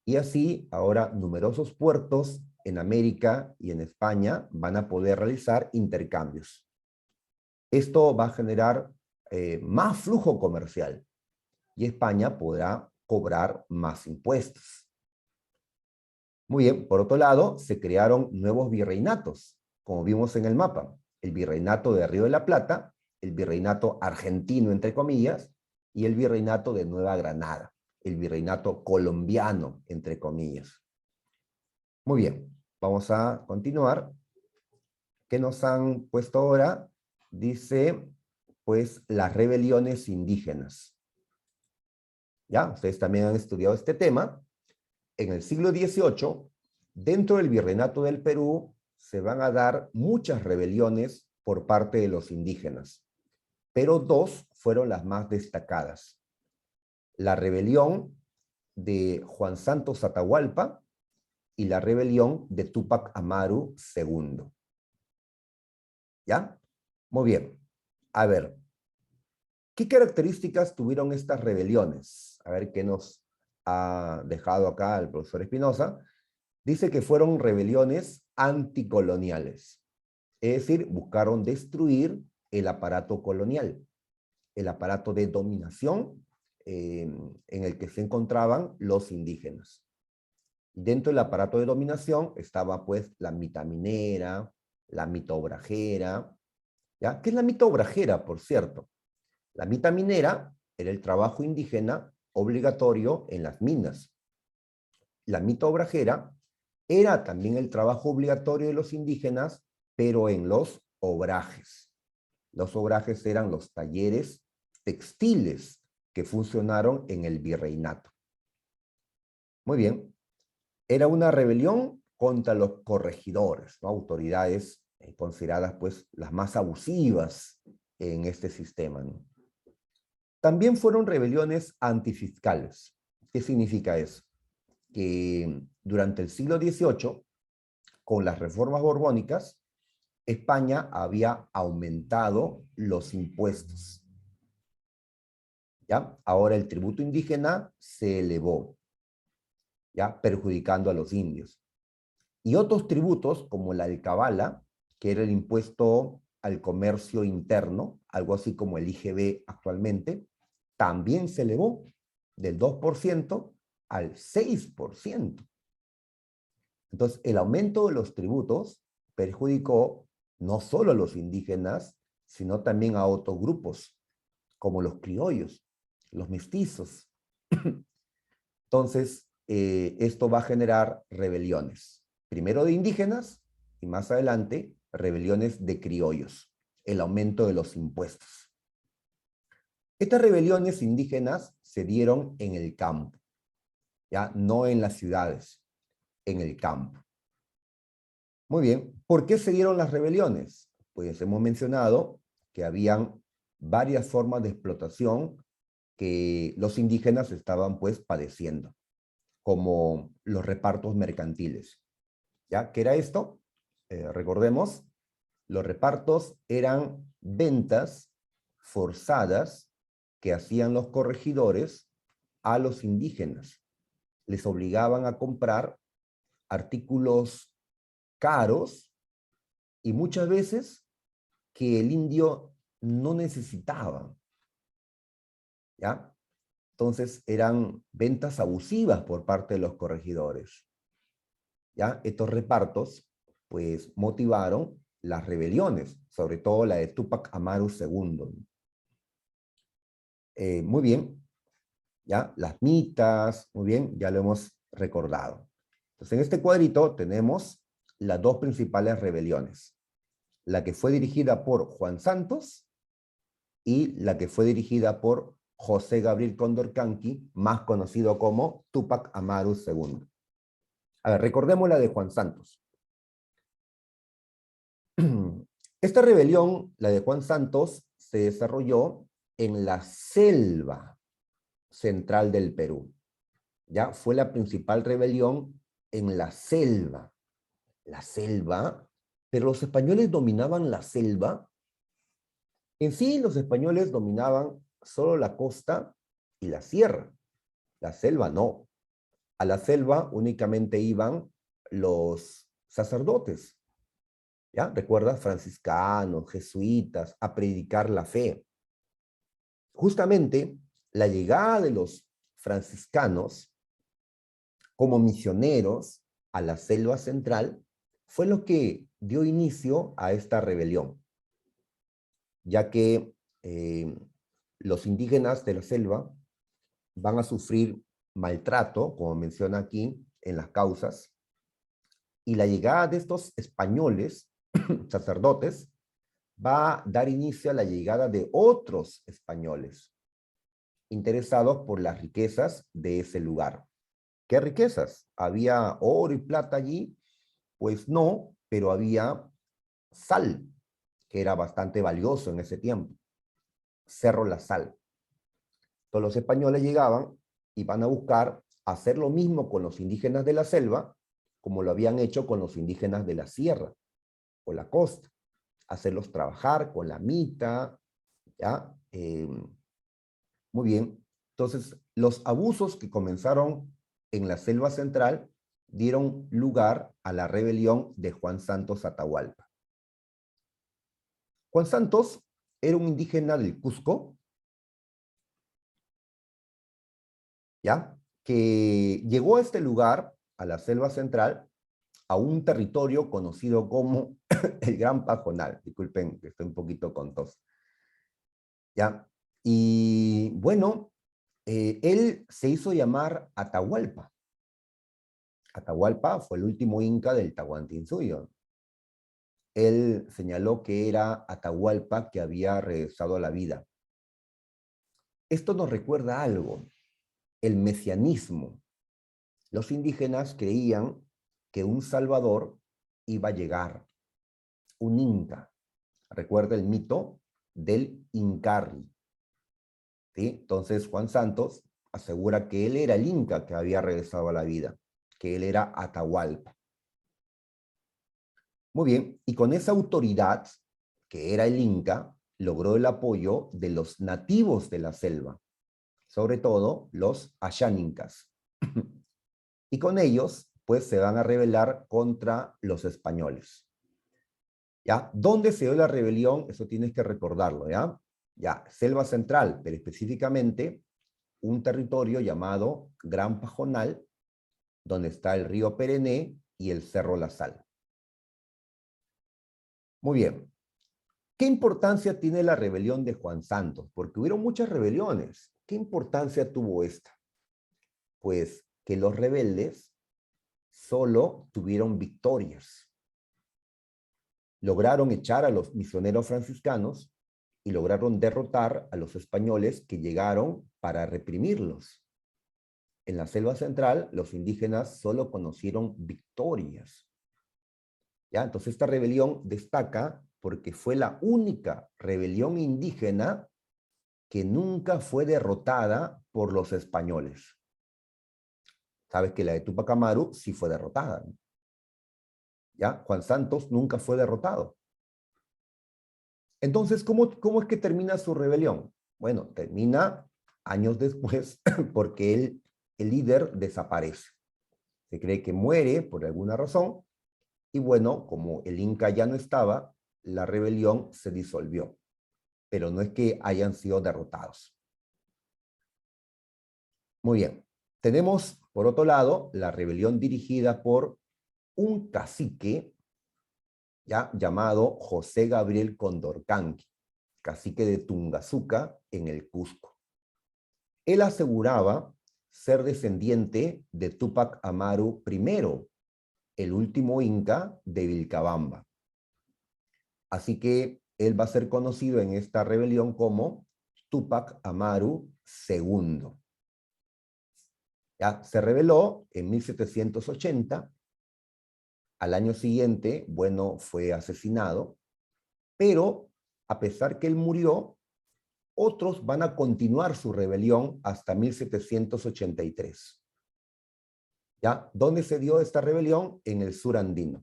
Y así, ahora numerosos puertos en América y en España van a poder realizar intercambios. Esto va a generar más flujo comercial y España podrá cobrar más impuestos. Muy bien, por otro lado, se crearon nuevos virreinatos, como vimos en el mapa. El virreinato de Río de la Plata, el virreinato argentino, entre comillas, y el virreinato de Nueva Granada, el virreinato colombiano, entre comillas. Muy bien, vamos a continuar. ¿Qué nos han puesto ahora? Dice, pues, las rebeliones indígenas. ¿Ya? Ustedes también han estudiado este tema. En el siglo XVIII, dentro del virreinato del Perú, se van a dar muchas rebeliones por parte de los indígenas, pero dos fueron las más destacadas. La rebelión de Juan Santos Atahualpa y la rebelión de Túpac Amaru II. ¿Ya? Muy bien. A ver, ¿qué características tuvieron estas rebeliones? A ver qué nos ha dejado acá el profesor Espinosa. Dice que fueron rebeliones anticoloniales. Es decir, buscaron destruir el aparato colonial, el aparato de dominación en el que se encontraban los indígenas. Dentro del aparato de dominación estaba pues la mita minera, la mita obrajera. ¿Ya? ¿Qué es la mita obrajera, por cierto? La mita minera era el trabajo indígena obligatorio en las minas. La mita obrajera era también el trabajo obligatorio de los indígenas, pero en los obrajes. Los obrajes eran los talleres textiles que funcionaron en el virreinato. Muy bien. Era una rebelión contra los corregidores, ¿no? Autoridades consideradas pues las más abusivas en este sistema, ¿no? También fueron rebeliones antifiscales. ¿Qué significa eso? Que durante el siglo XVIII, con las reformas borbónicas, España había aumentado los impuestos. ¿Ya? Ahora el tributo indígena se elevó, ¿ya?, perjudicando a los indios. Y otros tributos, como la alcabala, que era el impuesto al comercio interno, algo así como el IGB actualmente, también se elevó del 2% al 6%. Entonces, el aumento de los tributos perjudicó no solo a los indígenas, sino también a otros grupos, como los criollos, los mestizos. Entonces, esto va a generar rebeliones. Primero de indígenas y más adelante rebeliones de criollos, el aumento de los impuestos. Estas rebeliones indígenas se dieron en el campo, ¿ya? No en las ciudades. en el campo. Muy bien, ¿por qué se dieron las rebeliones? Pues hemos mencionado que habían varias formas de explotación que los indígenas estaban pues padeciendo, como los repartos mercantiles. ¿Ya? ¿Qué era esto? Recordemos, los repartos eran ventas forzadas que hacían los corregidores a los indígenas. Les obligaban a comprar artículos caros y muchas veces que el indio no necesitaba. ¿Ya? Entonces eran ventas abusivas por parte de los corregidores. ¿Ya? Estos repartos pues motivaron las rebeliones, sobre todo la de Túpac Amaru II. Muy bien, ¿ya? Las mitas, muy bien, ya lo hemos recordado. Entonces en este cuadrito tenemos las dos principales rebeliones. La que fue dirigida por Juan Santos y la que fue dirigida por José Gabriel Condorcanqui, más conocido como Túpac Amaru II. A ver, recordemos la de Juan Santos. Esta rebelión, la de Juan Santos, se desarrolló en la selva central del Perú. ¿Ya? Fue la principal rebelión en la selva. La selva, pero los españoles dominaban la selva. En sí, los españoles dominaban solo la costa y la sierra. La selva no. A la selva únicamente iban los sacerdotes, ¿ya? ¿Recuerdas? Franciscanos, jesuitas, a predicar la fe. Justamente la llegada de los franciscanos como misioneros a la selva central fue lo que dio inicio a esta rebelión, ya que los indígenas de la selva van a sufrir maltrato, como menciona aquí en las causas, y la llegada de estos españoles, sacerdotes, va a dar inicio a la llegada de otros españoles interesados por las riquezas de ese lugar. ¿Qué riquezas? ¿Había oro y plata allí? Pues no, pero había sal, que era bastante valioso en ese tiempo. Cerro La Sal. Todos los españoles llegaban y van a buscar hacer lo mismo con los indígenas de la selva, como lo habían hecho con los indígenas de la sierra o la costa. Hacerlos trabajar con la mita, ¿ya? Muy bien. Entonces, los abusos que comenzaron en la selva central dieron lugar a la rebelión de Juan Santos Atahualpa. Juan Santos era un indígena del Cusco, ¿ya? Que llegó a este lugar, a la selva central, a un territorio conocido como el Gran Pajonal. Disculpen que estoy un poquito con tos. ¿Ya? Y bueno, él se hizo llamar Atahualpa. Atahualpa fue el último inca del Tahuantinsuyo. Él señaló que era Atahualpa que había regresado a la vida. Esto nos recuerda algo, el mesianismo. Los indígenas creían que un salvador iba a llegar, un inca. Recuerda el mito del Incarri. ¿Sí? Entonces Juan Santos asegura que él era el inca que había regresado a la vida, que él era Atahualpa. Muy bien, y con esa autoridad, que era el inca, logró el apoyo de los nativos de la selva, sobre todo los ayánincas. Y con ellos, pues, se van a rebelar contra los españoles. ¿Ya? ¿Dónde se dio la rebelión? Eso tienes que recordarlo, ¿ya? Ya, selva central, pero específicamente un territorio llamado Gran Pajonal, donde está el río Perené y el Cerro La Sal. Muy bien. ¿Qué importancia tiene la rebelión de Juan Santos? Porque hubieron muchas rebeliones. ¿Qué importancia tuvo esta? Pues que los rebeldes solo tuvieron victorias. Lograron echar a los misioneros franciscanos y lograron derrotar a los españoles que llegaron para reprimirlos. en la selva central, los indígenas solo conocieron victorias. ¿Ya? Entonces esta rebelión destaca porque fue la única rebelión indígena que nunca fue derrotada por los españoles. Sabes que la de Túpac Amaru sí fue derrotada, ¿no? ¿Ya? Juan Santos nunca fue derrotado. Entonces, ¿cómo es que termina su rebelión? Bueno, termina años después porque el líder desaparece. Se cree que muere por alguna razón y bueno, como el Inca ya no estaba, la rebelión se disolvió. Pero no es que hayan sido derrotados. Muy bien. Tenemos, por otro lado, la rebelión dirigida por un cacique ya llamado José Gabriel Condorcanqui, cacique de Tungazuca en el Cusco. Él aseguraba ser descendiente de Túpac Amaru I, el último inca de Vilcabamba. Así que él va a ser conocido en esta rebelión como Túpac Amaru II. Ya se rebeló en 1780. Al año siguiente, bueno, fue asesinado, pero a pesar que él murió, otros van a continuar su rebelión hasta 1783. ¿Ya? ¿Dónde se dio esta rebelión? En el sur andino.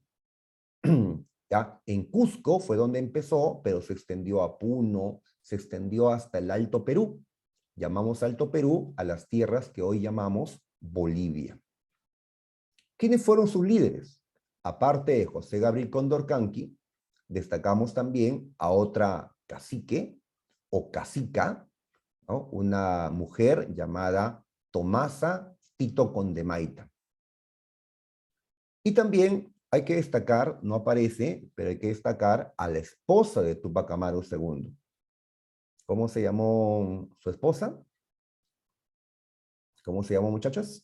¿Ya? En Cusco fue donde empezó, pero se extendió a Puno, se extendió hasta el Alto Perú. Llamamos Alto Perú a las tierras que hoy llamamos Bolivia. ¿Quiénes fueron sus líderes? Aparte de José Gabriel Condorcanqui, destacamos también a otra cacique o cacica, ¿no? Una mujer llamada Tomasa Tito Condemaita. Y también hay que destacar, no aparece, pero hay que destacar a la esposa de Túpac Amaru II. ¿Cómo se llamó su esposa? ¿Cómo se llamó, muchachos?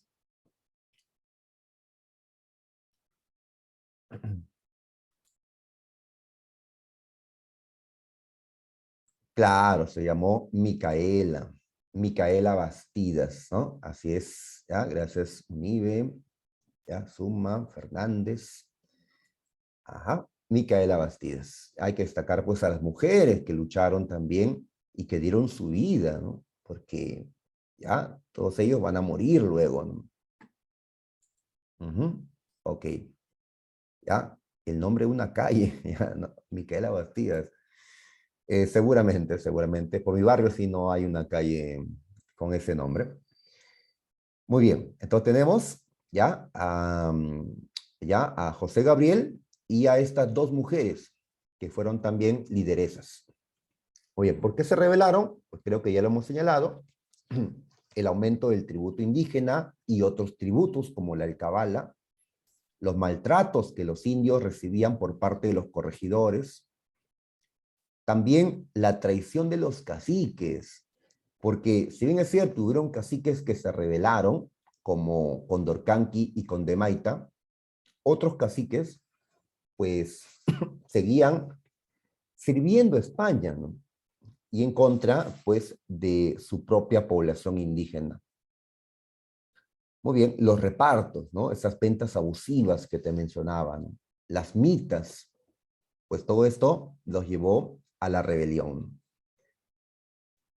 Claro, se llamó Micaela, Micaela Bastidas, ¿no? Así es, ¿ya? Gracias, Unive, ¿ya? Suma, Fernández, ajá, Micaela Bastidas. Hay que destacar, pues, a las mujeres que lucharon también y que dieron su vida, ¿no? Porque, ya, todos ellos van a morir luego, ¿no? Ok, ya, el nombre de una calle, ya, no, Micaela Bastidas. Seguramente. Por mi barrio sí no hay una calle con ese nombre. Muy bien, entonces tenemos ya a José Gabriel y a estas dos mujeres que fueron también lideresas. Muy bien, ¿por qué se rebelaron? Pues creo que ya lo hemos señalado. El aumento del tributo indígena y otros tributos como la alcabala, los maltratos que los indios recibían por parte de los corregidores, también la traición de los caciques, porque si bien es cierto, hubieron caciques que se rebelaron, como Condorcanqui y Condemaita, otros caciques, pues, seguían sirviendo a España, ¿no? Y en contra, pues, de su propia población indígena. Muy bien, los repartos, ¿no? Esas ventas abusivas que te mencionaba, ¿no? Las mitas, pues todo esto los llevó a la rebelión.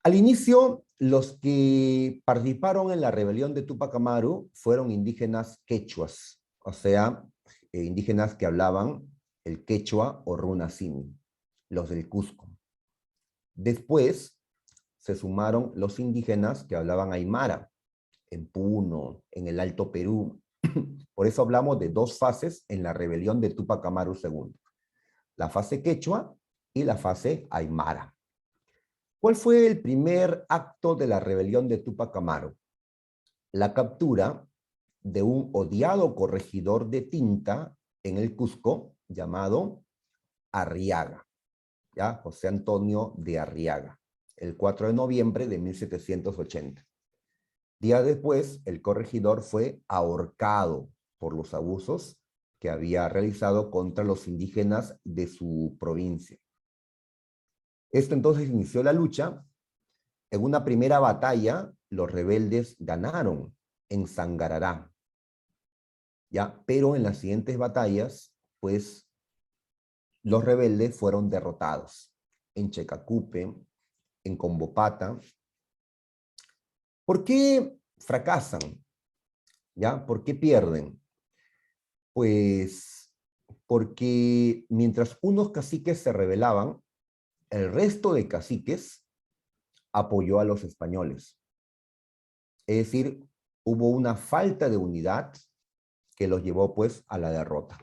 Al inicio, los que participaron en la rebelión de Túpac Amaru fueron indígenas quechuas, o sea, indígenas que hablaban el quechua o runacini, los del Cusco. Después se sumaron los indígenas que hablaban aymara, en Puno, en el Alto Perú. Por eso hablamos de dos fases en la rebelión de Túpac Amaru II. La fase quechua y la fase aymara. ¿Cuál fue el primer acto de la rebelión de Túpac Amaru? La captura de un odiado corregidor de tinta en el Cusco llamado Arriaga, ¿ya? José Antonio de Arriaga, el 4 de noviembre de 1780. Días después, el corregidor fue ahorcado por los abusos que había realizado contra los indígenas de su provincia. Esto entonces inició la lucha. En una primera batalla, los rebeldes ganaron, en Sangarará, ¿ya? Pero en las siguientes batallas, pues, los rebeldes fueron derrotados en Checacupe, en Combopata. ¿Por qué fracasan? ¿Ya? ¿Por qué pierden? Pues porque mientras unos caciques se rebelaban, el resto de caciques apoyó a los españoles. Es decir, hubo una falta de unidad que los llevó pues a la derrota.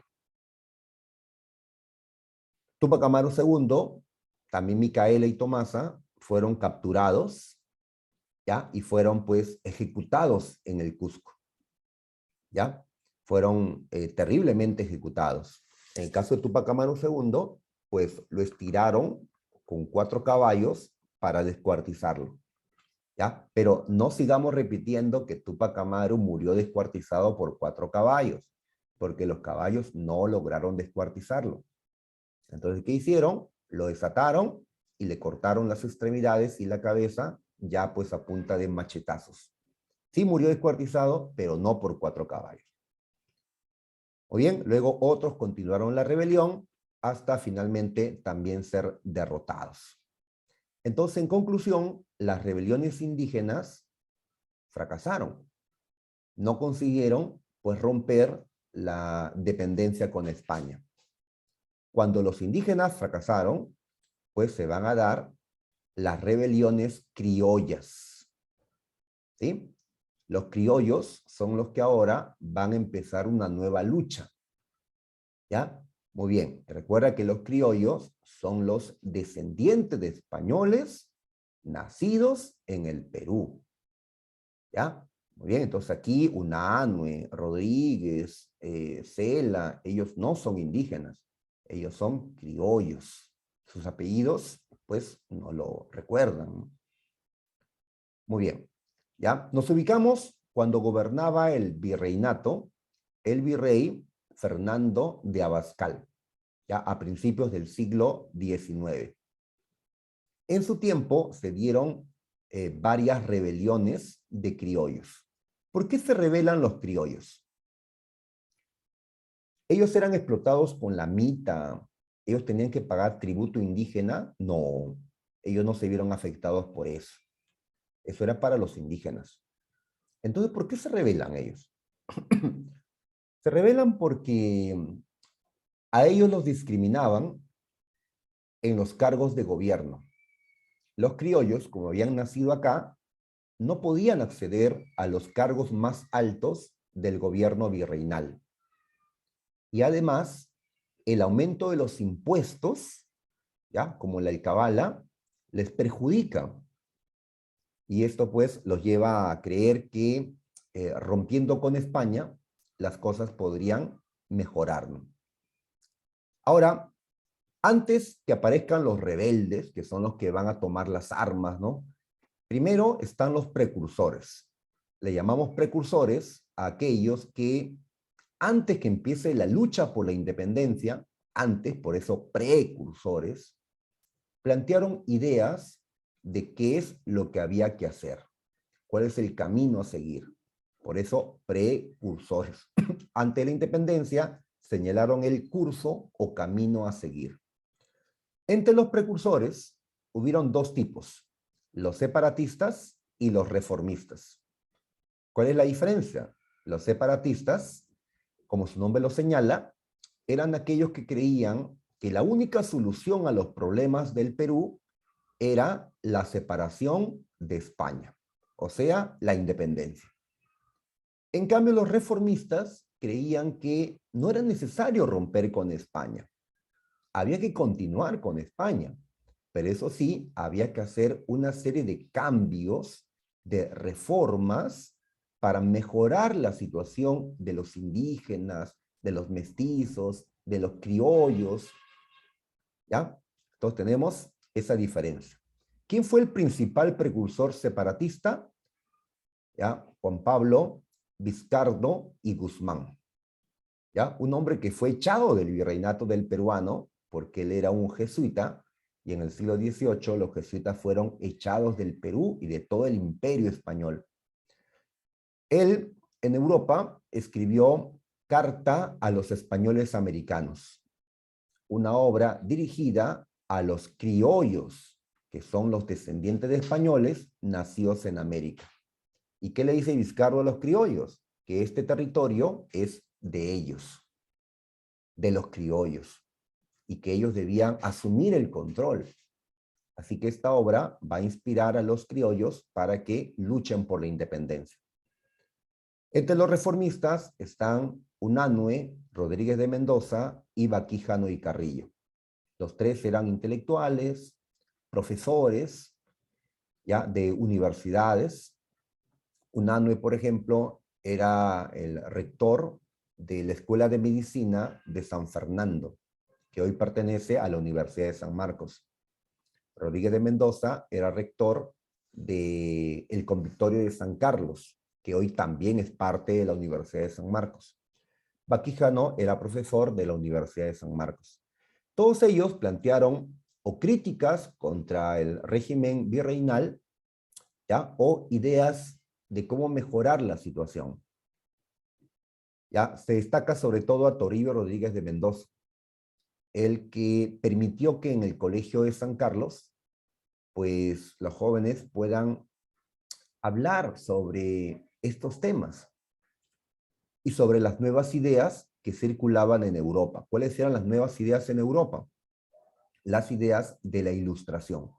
Túpac Amaru II, también Micaela y Tomasa fueron capturados, ¿ya? Y fueron pues ejecutados en el Cusco, ¿ya? Fueron terriblemente ejecutados. En el caso de Túpac Amaru II, pues lo estiraron con 4 caballos para descuartizarlo, ¿ya? Pero no sigamos repitiendo que Túpac Amaru murió descuartizado por 4 caballos, porque los caballos no lograron descuartizarlo. Entonces, ¿qué hicieron? Lo desataron y le cortaron las extremidades y la cabeza, ya pues a punta de machetazos. Sí murió descuartizado, pero no por 4 caballos. O bien, luego otros continuaron la rebelión hasta finalmente también ser derrotados. Entonces, en conclusión, las rebeliones indígenas fracasaron. No consiguieron, pues, romper la dependencia con España. Cuando los indígenas fracasaron, pues se van a dar las rebeliones criollas, ¿sí? Los criollos son los que ahora van a empezar una nueva lucha, ¿ya? Muy bien, recuerda que los criollos son los descendientes de españoles nacidos en el Perú, ¿ya? Muy bien, entonces aquí Unanue, Rodríguez, Cela, ellos no son indígenas, ellos son criollos. Sus apellidos, pues, no lo recuerdan. Muy bien, ¿ya? Nos ubicamos cuando gobernaba el virreinato, el virrey Fernando de Abascal, ya a principios del siglo XIX. En su tiempo se dieron varias rebeliones de criollos. ¿Por qué se rebelan los criollos? ¿Ellos eran explotados con la mita? ¿Ellos tenían que pagar tributo indígena? No, ellos no se vieron afectados por eso. Eso era para los indígenas. Entonces, ¿por qué se rebelan ellos? Se rebelan porque a ellos los discriminaban en los cargos de gobierno. Los criollos, como habían nacido acá, no podían acceder a los cargos más altos del gobierno virreinal. Y además, el aumento de los impuestos, ¿ya? Como la alcabala, les perjudica. Y esto pues los lleva a creer que rompiendo con España, las cosas podrían mejorar, ¿no? Ahora, antes que aparezcan los rebeldes, que son los que van a tomar las armas, ¿no? Primero están los precursores. Le llamamos precursores a aquellos que antes que empiece la lucha por la independencia, antes, por eso precursores, plantearon ideas de qué es lo que había que hacer, cuál es el camino a seguir. Por eso precursores. Ante la independencia señalaron el curso o camino a seguir. Entre los precursores hubieron 2 tipos, los separatistas y los reformistas. ¿Cuál es la diferencia? Los separatistas, como su nombre lo señala, eran aquellos que creían que la única solución a los problemas del Perú era la separación de España, o sea, la independencia. En cambio, los reformistas creían que no era necesario romper con España. Había que continuar con España, pero eso sí, había que hacer una serie de cambios, de reformas para mejorar la situación de los indígenas, de los mestizos, de los criollos, ¿ya? Entonces tenemos esa diferencia. ¿Quién fue el principal precursor separatista? ¿Ya? Juan Pablo, Vizcardo y Guzmán, ¿ya? Un hombre que fue echado del virreinato del peruano porque él era un jesuita, y en el siglo XVIII los jesuitas fueron echados del Perú y de todo el imperio español. Él, en Europa, escribió Carta a los Españoles Americanos, una obra dirigida a los criollos, que son los descendientes de españoles nacidos en América. ¿Y qué le dice Vizcarro a los criollos? Que este territorio es de ellos, de los criollos, y que ellos debían asumir el control. Así que esta obra va a inspirar a los criollos para que luchen por la independencia. Entre los reformistas están Unanue, Rodríguez de Mendoza y Baquíjano y Carrillo. Los tres eran intelectuales, profesores, ¿ya?, de universidades. Unanue, por ejemplo, era el rector de la Escuela de Medicina de San Fernando, que hoy pertenece a la Universidad de San Marcos. Rodríguez de Mendoza era rector del Convictorio de San Carlos, que hoy también es parte de la Universidad de San Marcos. Baquíjano era profesor de la Universidad de San Marcos. Todos ellos plantearon o críticas contra el régimen virreinal, ¿ya?, o ideas de cómo mejorar la situación. ¿Ya? Se destaca sobre todo a Toribio Rodríguez de Mendoza, el que permitió que en el Colegio de San Carlos, pues los jóvenes puedan hablar sobre estos temas y sobre las nuevas ideas que circulaban en Europa. ¿Cuáles eran las nuevas ideas en Europa? Las ideas de la Ilustración,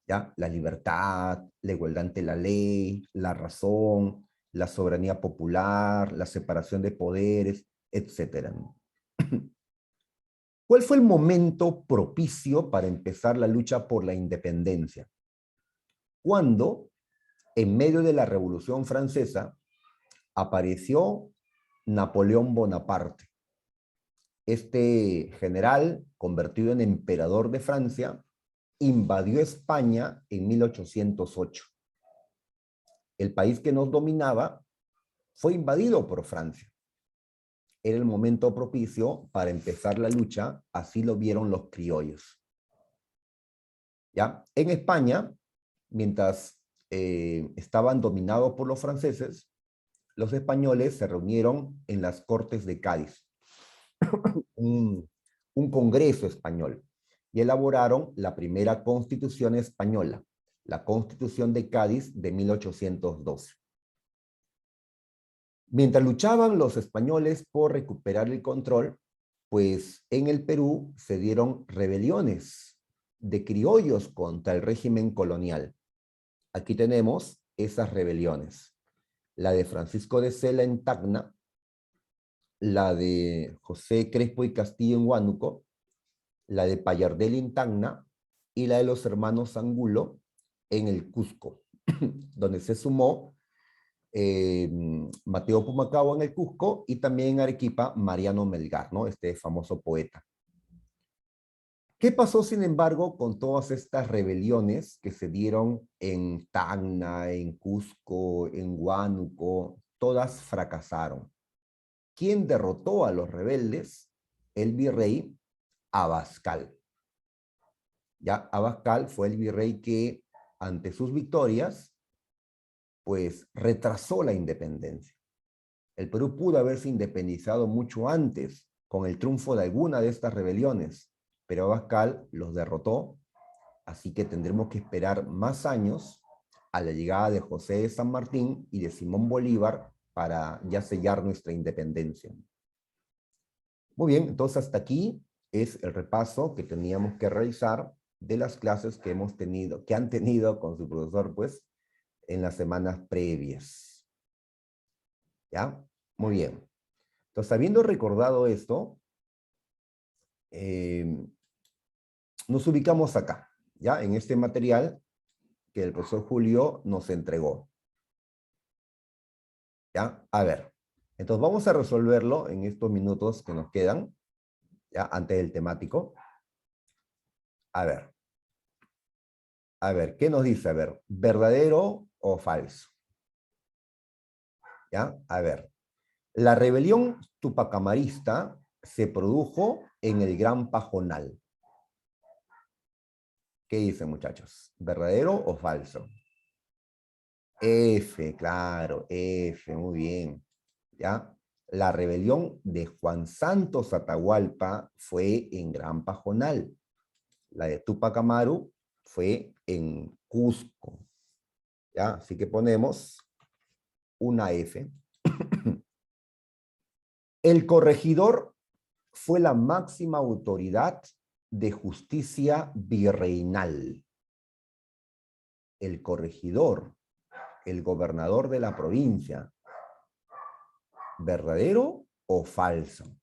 ¿ya? La libertad, la igualdad ante la ley, la razón, la soberanía popular, la separación de poderes, etc. ¿Cuál fue el momento propicio para empezar la lucha por la independencia? Cuando, en medio de la Revolución Francesa, apareció Napoleón Bonaparte. Este general, convertido en emperador de Francia, invadió España en 1808. El país que nos dominaba fue invadido por Francia. Era el momento propicio para empezar la lucha, así lo vieron los criollos. ¿Ya? En España, mientras estaban dominados por los franceses, los españoles se reunieron en las Cortes de Cádiz, un congreso español, y elaboraron la primera constitución española, la Constitución de Cádiz de 1812. Mientras luchaban los españoles por recuperar el control, pues en el Perú se dieron rebeliones de criollos contra el régimen colonial. Aquí tenemos esas rebeliones. La de Francisco de Sela en Tacna, la de José Crespo y Castillo en Huánuco, la de Pallardel en Tacna y la de los hermanos Angulo en el Cusco, donde se sumó Mateo Pumacahua en el Cusco y también en Arequipa Mariano Melgar, ¿no?, este famoso poeta. ¿Qué pasó, sin embargo, con todas estas rebeliones que se dieron en Tacna, en Cusco, en Huánuco? Todas fracasaron. ¿Quién derrotó a los rebeldes? El virrey Abascal. Ya Abascal fue el virrey que, ante sus victorias, pues retrasó la independencia. El Perú pudo haberse independizado mucho antes con el triunfo de alguna de estas rebeliones, pero Abascal los derrotó, así que tendremos que esperar más años a la llegada de José de San Martín y de Simón Bolívar para ya sellar nuestra independencia. Muy bien, entonces hasta aquí es el repaso que teníamos que realizar de las clases que hemos tenido, que han tenido con su profesor, pues, en las semanas previas. ¿Ya? Muy bien. Entonces, habiendo recordado esto, nos ubicamos acá, ¿ya? En este material que el profesor Julio nos entregó. ¿Ya? A ver. Entonces, vamos a resolverlo en estos minutos que nos quedan, ¿ya? Antes del temático. A ver. A ver, ¿qué nos dice? A ver, ¿verdadero o falso? ¿Ya? A ver. La rebelión tupacamarista se produjo en el Gran Pajonal. ¿Qué dicen, muchachos? ¿Verdadero o falso? F, claro, F, muy bien. ¿Ya? La rebelión de Juan Santos Atahualpa fue en Gran Pajonal. La de Tupac Amaru fue en Cusco. ¿Ya? Así que ponemos una F. El corregidor fue la máxima autoridad de justicia virreinal. El corregidor, el gobernador de la provincia, ¿verdadero o falso?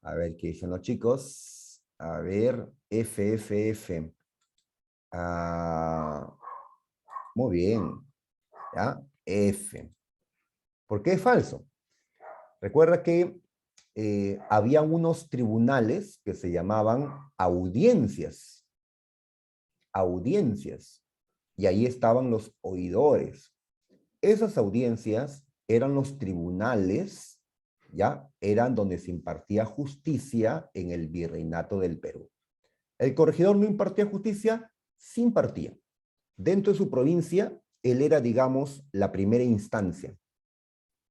A ver qué dicen los chicos. A ver, F, F, F. Ah, muy bien. ¿Ya? F. ¿Por qué es falso? Recuerda que había unos tribunales que se llamaban audiencias. Audiencias. Y ahí estaban los oidores. Esas audiencias eran los tribunales, ¿ya? Eran donde se impartía justicia en el virreinato del Perú. El corregidor no impartía justicia, sí impartía. Dentro de su provincia, él era, digamos, la primera instancia.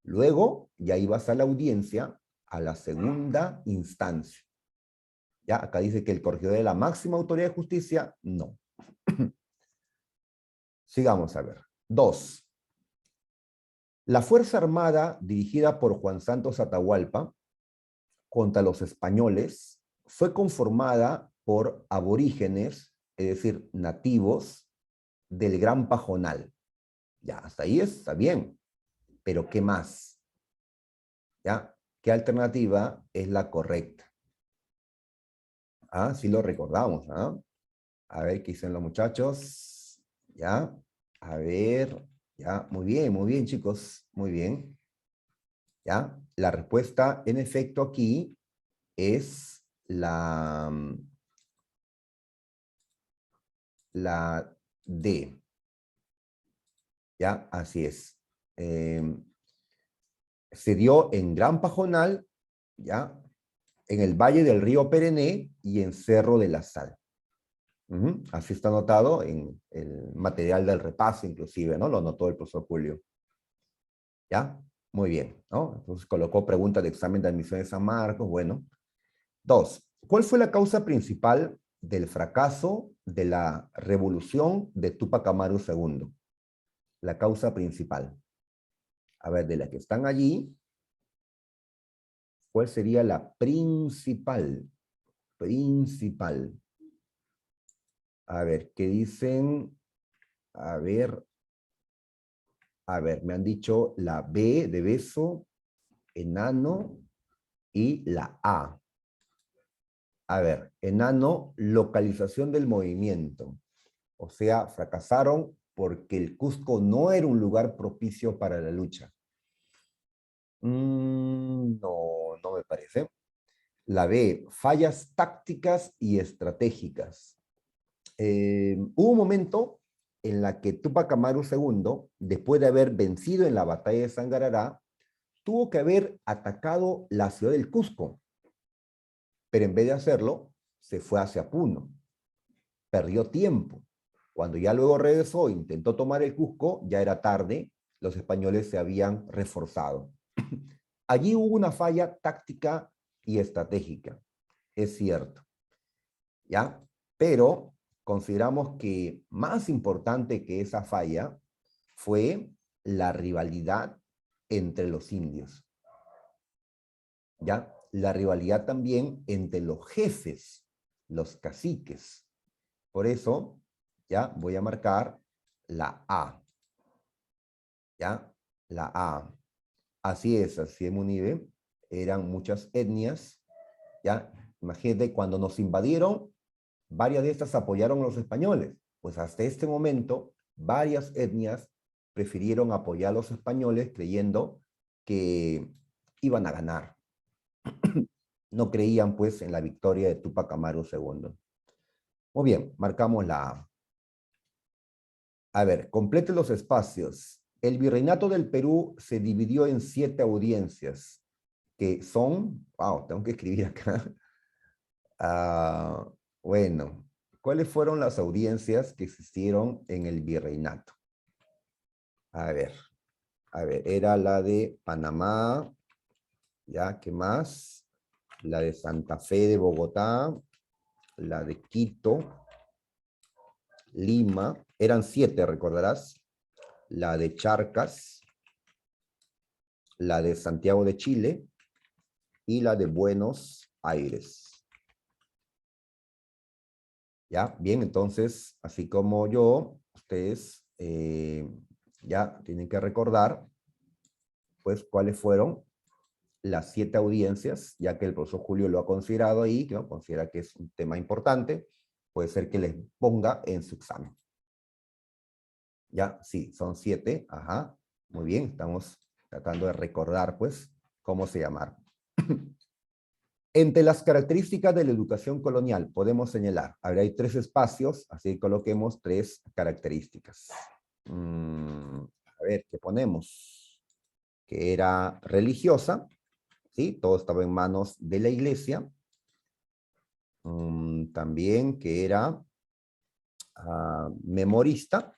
Luego, ya ibas a la audiencia, a la segunda instancia. Ya, acá dice que el corregidor es la máxima autoridad de justicia, no. Sigamos a ver. 2. La Fuerza Armada, dirigida por Juan Santos Atahualpa, contra los españoles, fue conformada por aborígenes, es decir, nativos, del Gran Pajonal. Ya, hasta ahí está bien. Pero ¿qué más? ¿Ya? ¿Qué alternativa es la correcta? Ah, sí lo recordamos, ¿ah? A ver qué dicen los muchachos. ¿Ya? A ver. Ya, muy bien, chicos. Muy bien. ¿Ya? La respuesta, en efecto, aquí es la D. ¿Ya? Así es. Se dio en Gran Pajonal, ¿ya? En el Valle del Río Perené y en Cerro de la Sal. Así está anotado en el material del repaso, inclusive, ¿no? Lo anotó el profesor Julio. ¿Ya? Muy bien, ¿no? Entonces colocó preguntas de examen de admisión de San Marcos. Bueno. 2. ¿Cuál fue la causa principal del fracaso de la revolución de Túpac Amaru II? La causa principal. A ver, de las que están allí, ¿cuál sería la principal? Principal. A ver, ¿qué dicen? A ver, me han dicho la B de beso, enano y la A. A ver, enano, localización del movimiento. O sea, fracasaron porque el Cusco no era un lugar propicio para la lucha. No, no me parece. La B, fallas tácticas y estratégicas. Hubo un momento en la que Túpac Amaru II, después de haber vencido en la batalla de Sangarará, tuvo que haber atacado la ciudad del Cusco, pero en vez de hacerlo, se fue hacia Puno. Perdió tiempo. Cuando ya luego regresó, intentó tomar el Cusco, ya era tarde, los españoles se habían reforzado. Allí hubo una falla táctica y estratégica, es cierto, ¿ya? Pero consideramos que más importante que esa falla fue la rivalidad entre los indios, ¿ya? La rivalidad también entre los jefes, los caciques. Por eso, ya voy a marcar la A, ¿ya? La A. Así es, Munibe. Eran muchas etnias, ¿ya? Imagínate, cuando nos invadieron, varias de estas apoyaron a los españoles. Pues hasta este momento, varias etnias prefirieron apoyar a los españoles creyendo que iban a ganar. No creían, pues, en la victoria de Túpac Amaru II. Muy bien, marcamos la A. A ver, complete los espacios. El Virreinato del Perú se dividió en 7 audiencias, que son, wow, tengo que escribir acá. Ah, bueno, ¿cuáles fueron las audiencias que existieron en el Virreinato? A ver, era la de Panamá, ¿ya? ¿Qué más? La de Santa Fe de Bogotá, la de Quito, Lima, eran 7, recordarás. La de Charcas, la de Santiago de Chile y la de Buenos Aires. ¿Ya? Bien, entonces, así como yo, ustedes ya tienen que recordar, pues, cuáles fueron las 7 audiencias, ya que el profesor Julio lo ha considerado ahí, que ¿no? Considera que es un tema importante, puede ser que les ponga en su examen. Ya, sí, son 7, ajá, muy bien, estamos tratando de recordar, pues, cómo se llamaron. Entre las características de la educación colonial podemos señalar, ahora hay 3 espacios, así que coloquemos 3 características. A ver, ¿qué ponemos? Que era religiosa, ¿sí? Todo estaba en manos de la iglesia. También que era memorista,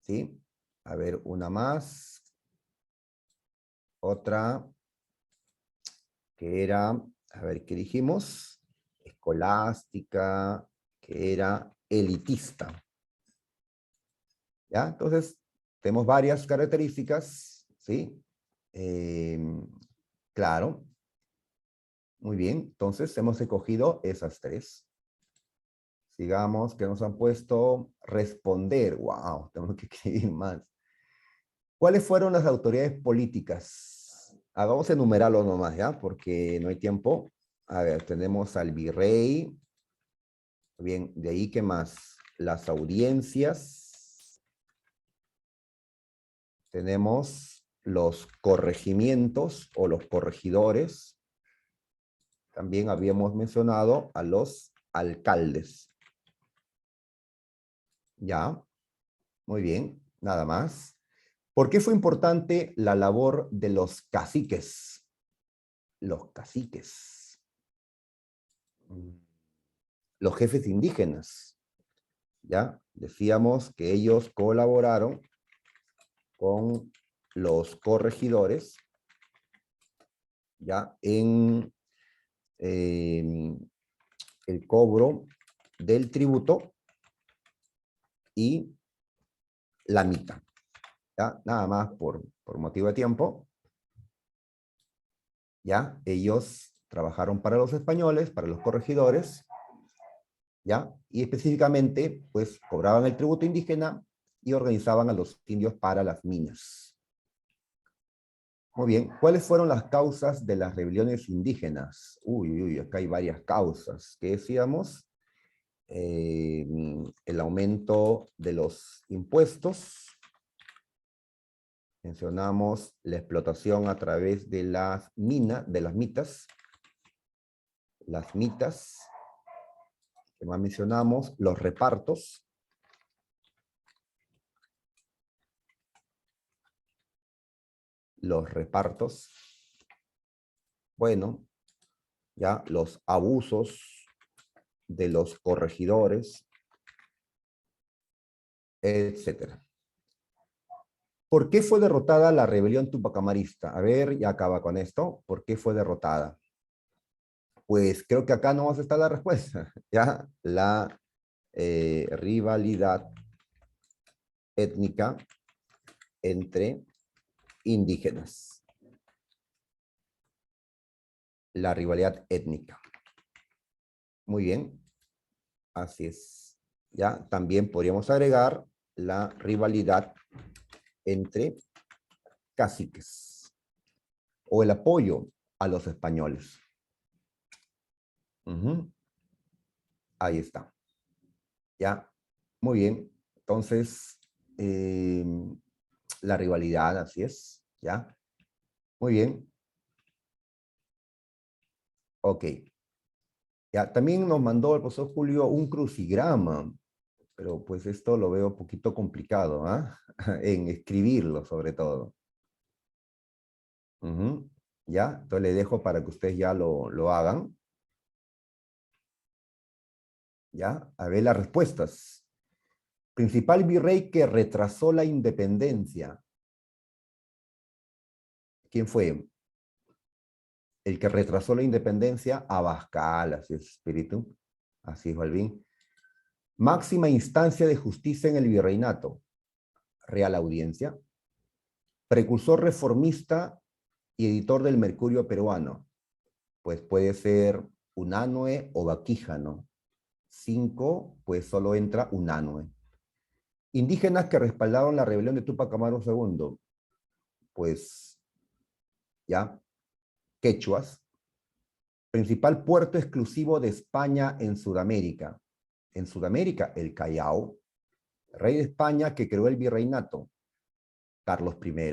¿sí? A ver, una más. Otra que era, a ver, ¿qué dijimos? Escolástica, que era elitista. ¿Ya? Entonces, tenemos varias características, ¿sí? Claro. Muy bien, entonces hemos escogido esas 3. Sigamos, que nos han puesto responder. Wow, tenemos que escribir más. ¿Cuáles fueron las autoridades políticas? Vamos a enumerarlo nomás, ¿ya? Porque no hay tiempo. A ver, tenemos al virrey. Bien, de ahí, ¿qué más? Las audiencias. Tenemos los corregimientos o los corregidores. También habíamos mencionado a los alcaldes. Ya, muy bien, nada más. ¿Por qué fue importante la labor de los caciques? Los caciques. Los jefes indígenas. ¿Ya? Decíamos que ellos colaboraron con los corregidores, ¿ya? En el cobro del tributo y la mitad. ¿Ya? Nada más por motivo de tiempo. ¿Ya? Ellos trabajaron para los españoles, para los corregidores, ¿ya? Y específicamente, pues, cobraban el tributo indígena y organizaban a los indios para las minas. Muy bien, ¿cuáles fueron las causas de las rebeliones indígenas? Uy, acá hay varias causas. ¿Qué decíamos? El aumento de los impuestos. Mencionamos la explotación a través de las minas, de las mitas. Las mitas. ¿Qué más mencionamos? Los repartos. Los repartos. Bueno, ya los abusos de los corregidores, etcétera. ¿Por qué fue derrotada la rebelión tupacamarista? A ver, ya acaba con esto. ¿Por qué fue derrotada? Pues creo que acá no está la respuesta. Ya, la rivalidad étnica entre indígenas. La rivalidad étnica. Muy bien, así es. Ya, también podríamos agregar la rivalidad entre caciques o el apoyo a los españoles. Ahí está. Ya, muy bien. Entonces, la rivalidad, así es. Ya, muy bien. Ok. Ya, también nos mandó el profesor Julio un crucigrama, pero pues esto lo veo un poquito complicado, ¿ah? En escribirlo sobre todo. Ya, entonces le dejo para que ustedes ya lo hagan. Ya, a ver las respuestas. Principal virrey que retrasó la independencia. ¿Quién fue? El que retrasó la independencia, Abascal, así es, espíritu. Así es, Balbín. Máxima instancia de justicia en el virreinato. Real Audiencia. Precursor reformista y editor del Mercurio peruano. Pues puede ser Unanue o Baquíjano. 5, pues solo entra Unanue. Indígenas que respaldaron la rebelión de Túpac Amaru II. Pues, ya, quechuas. Principal puerto exclusivo de España en Sudamérica. En Sudamérica, el Callao. Rey de España que creó el virreinato. Carlos I,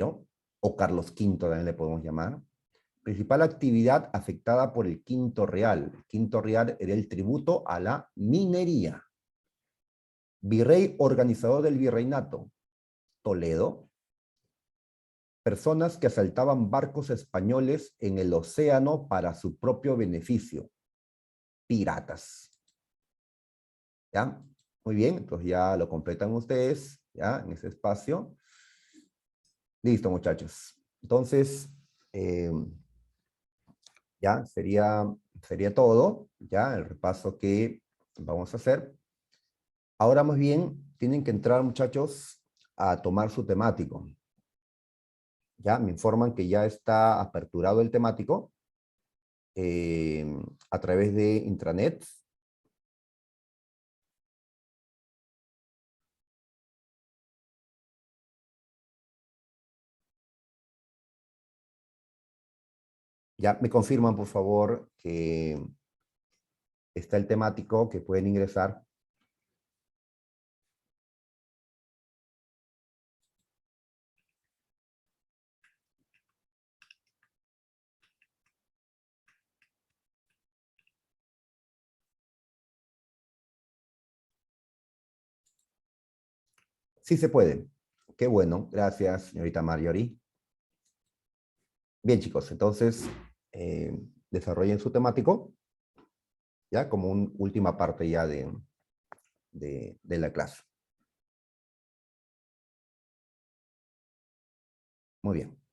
o Carlos V también le podemos llamar. Principal actividad afectada por el Quinto Real. El Quinto Real era el tributo a la minería. Virrey organizador del virreinato. Toledo. Personas que asaltaban barcos españoles en el océano para su propio beneficio. Piratas. ¿Ya? Muy bien, entonces ya lo completan ustedes, ¿ya? En ese espacio. Listo, muchachos. Entonces, ya sería todo, ya, el repaso que vamos a hacer. Ahora más bien, tienen que entrar, muchachos, a tomar su temático. Ya, me informan que ya está aperturado el temático a través de intranet. Ya me confirman, por favor, que está el temático, que pueden ingresar. Sí se puede. Qué bueno, gracias, señorita Marjorie. Bien, chicos, entonces desarrollen su temático, ya como una última parte ya de la clase. Muy bien.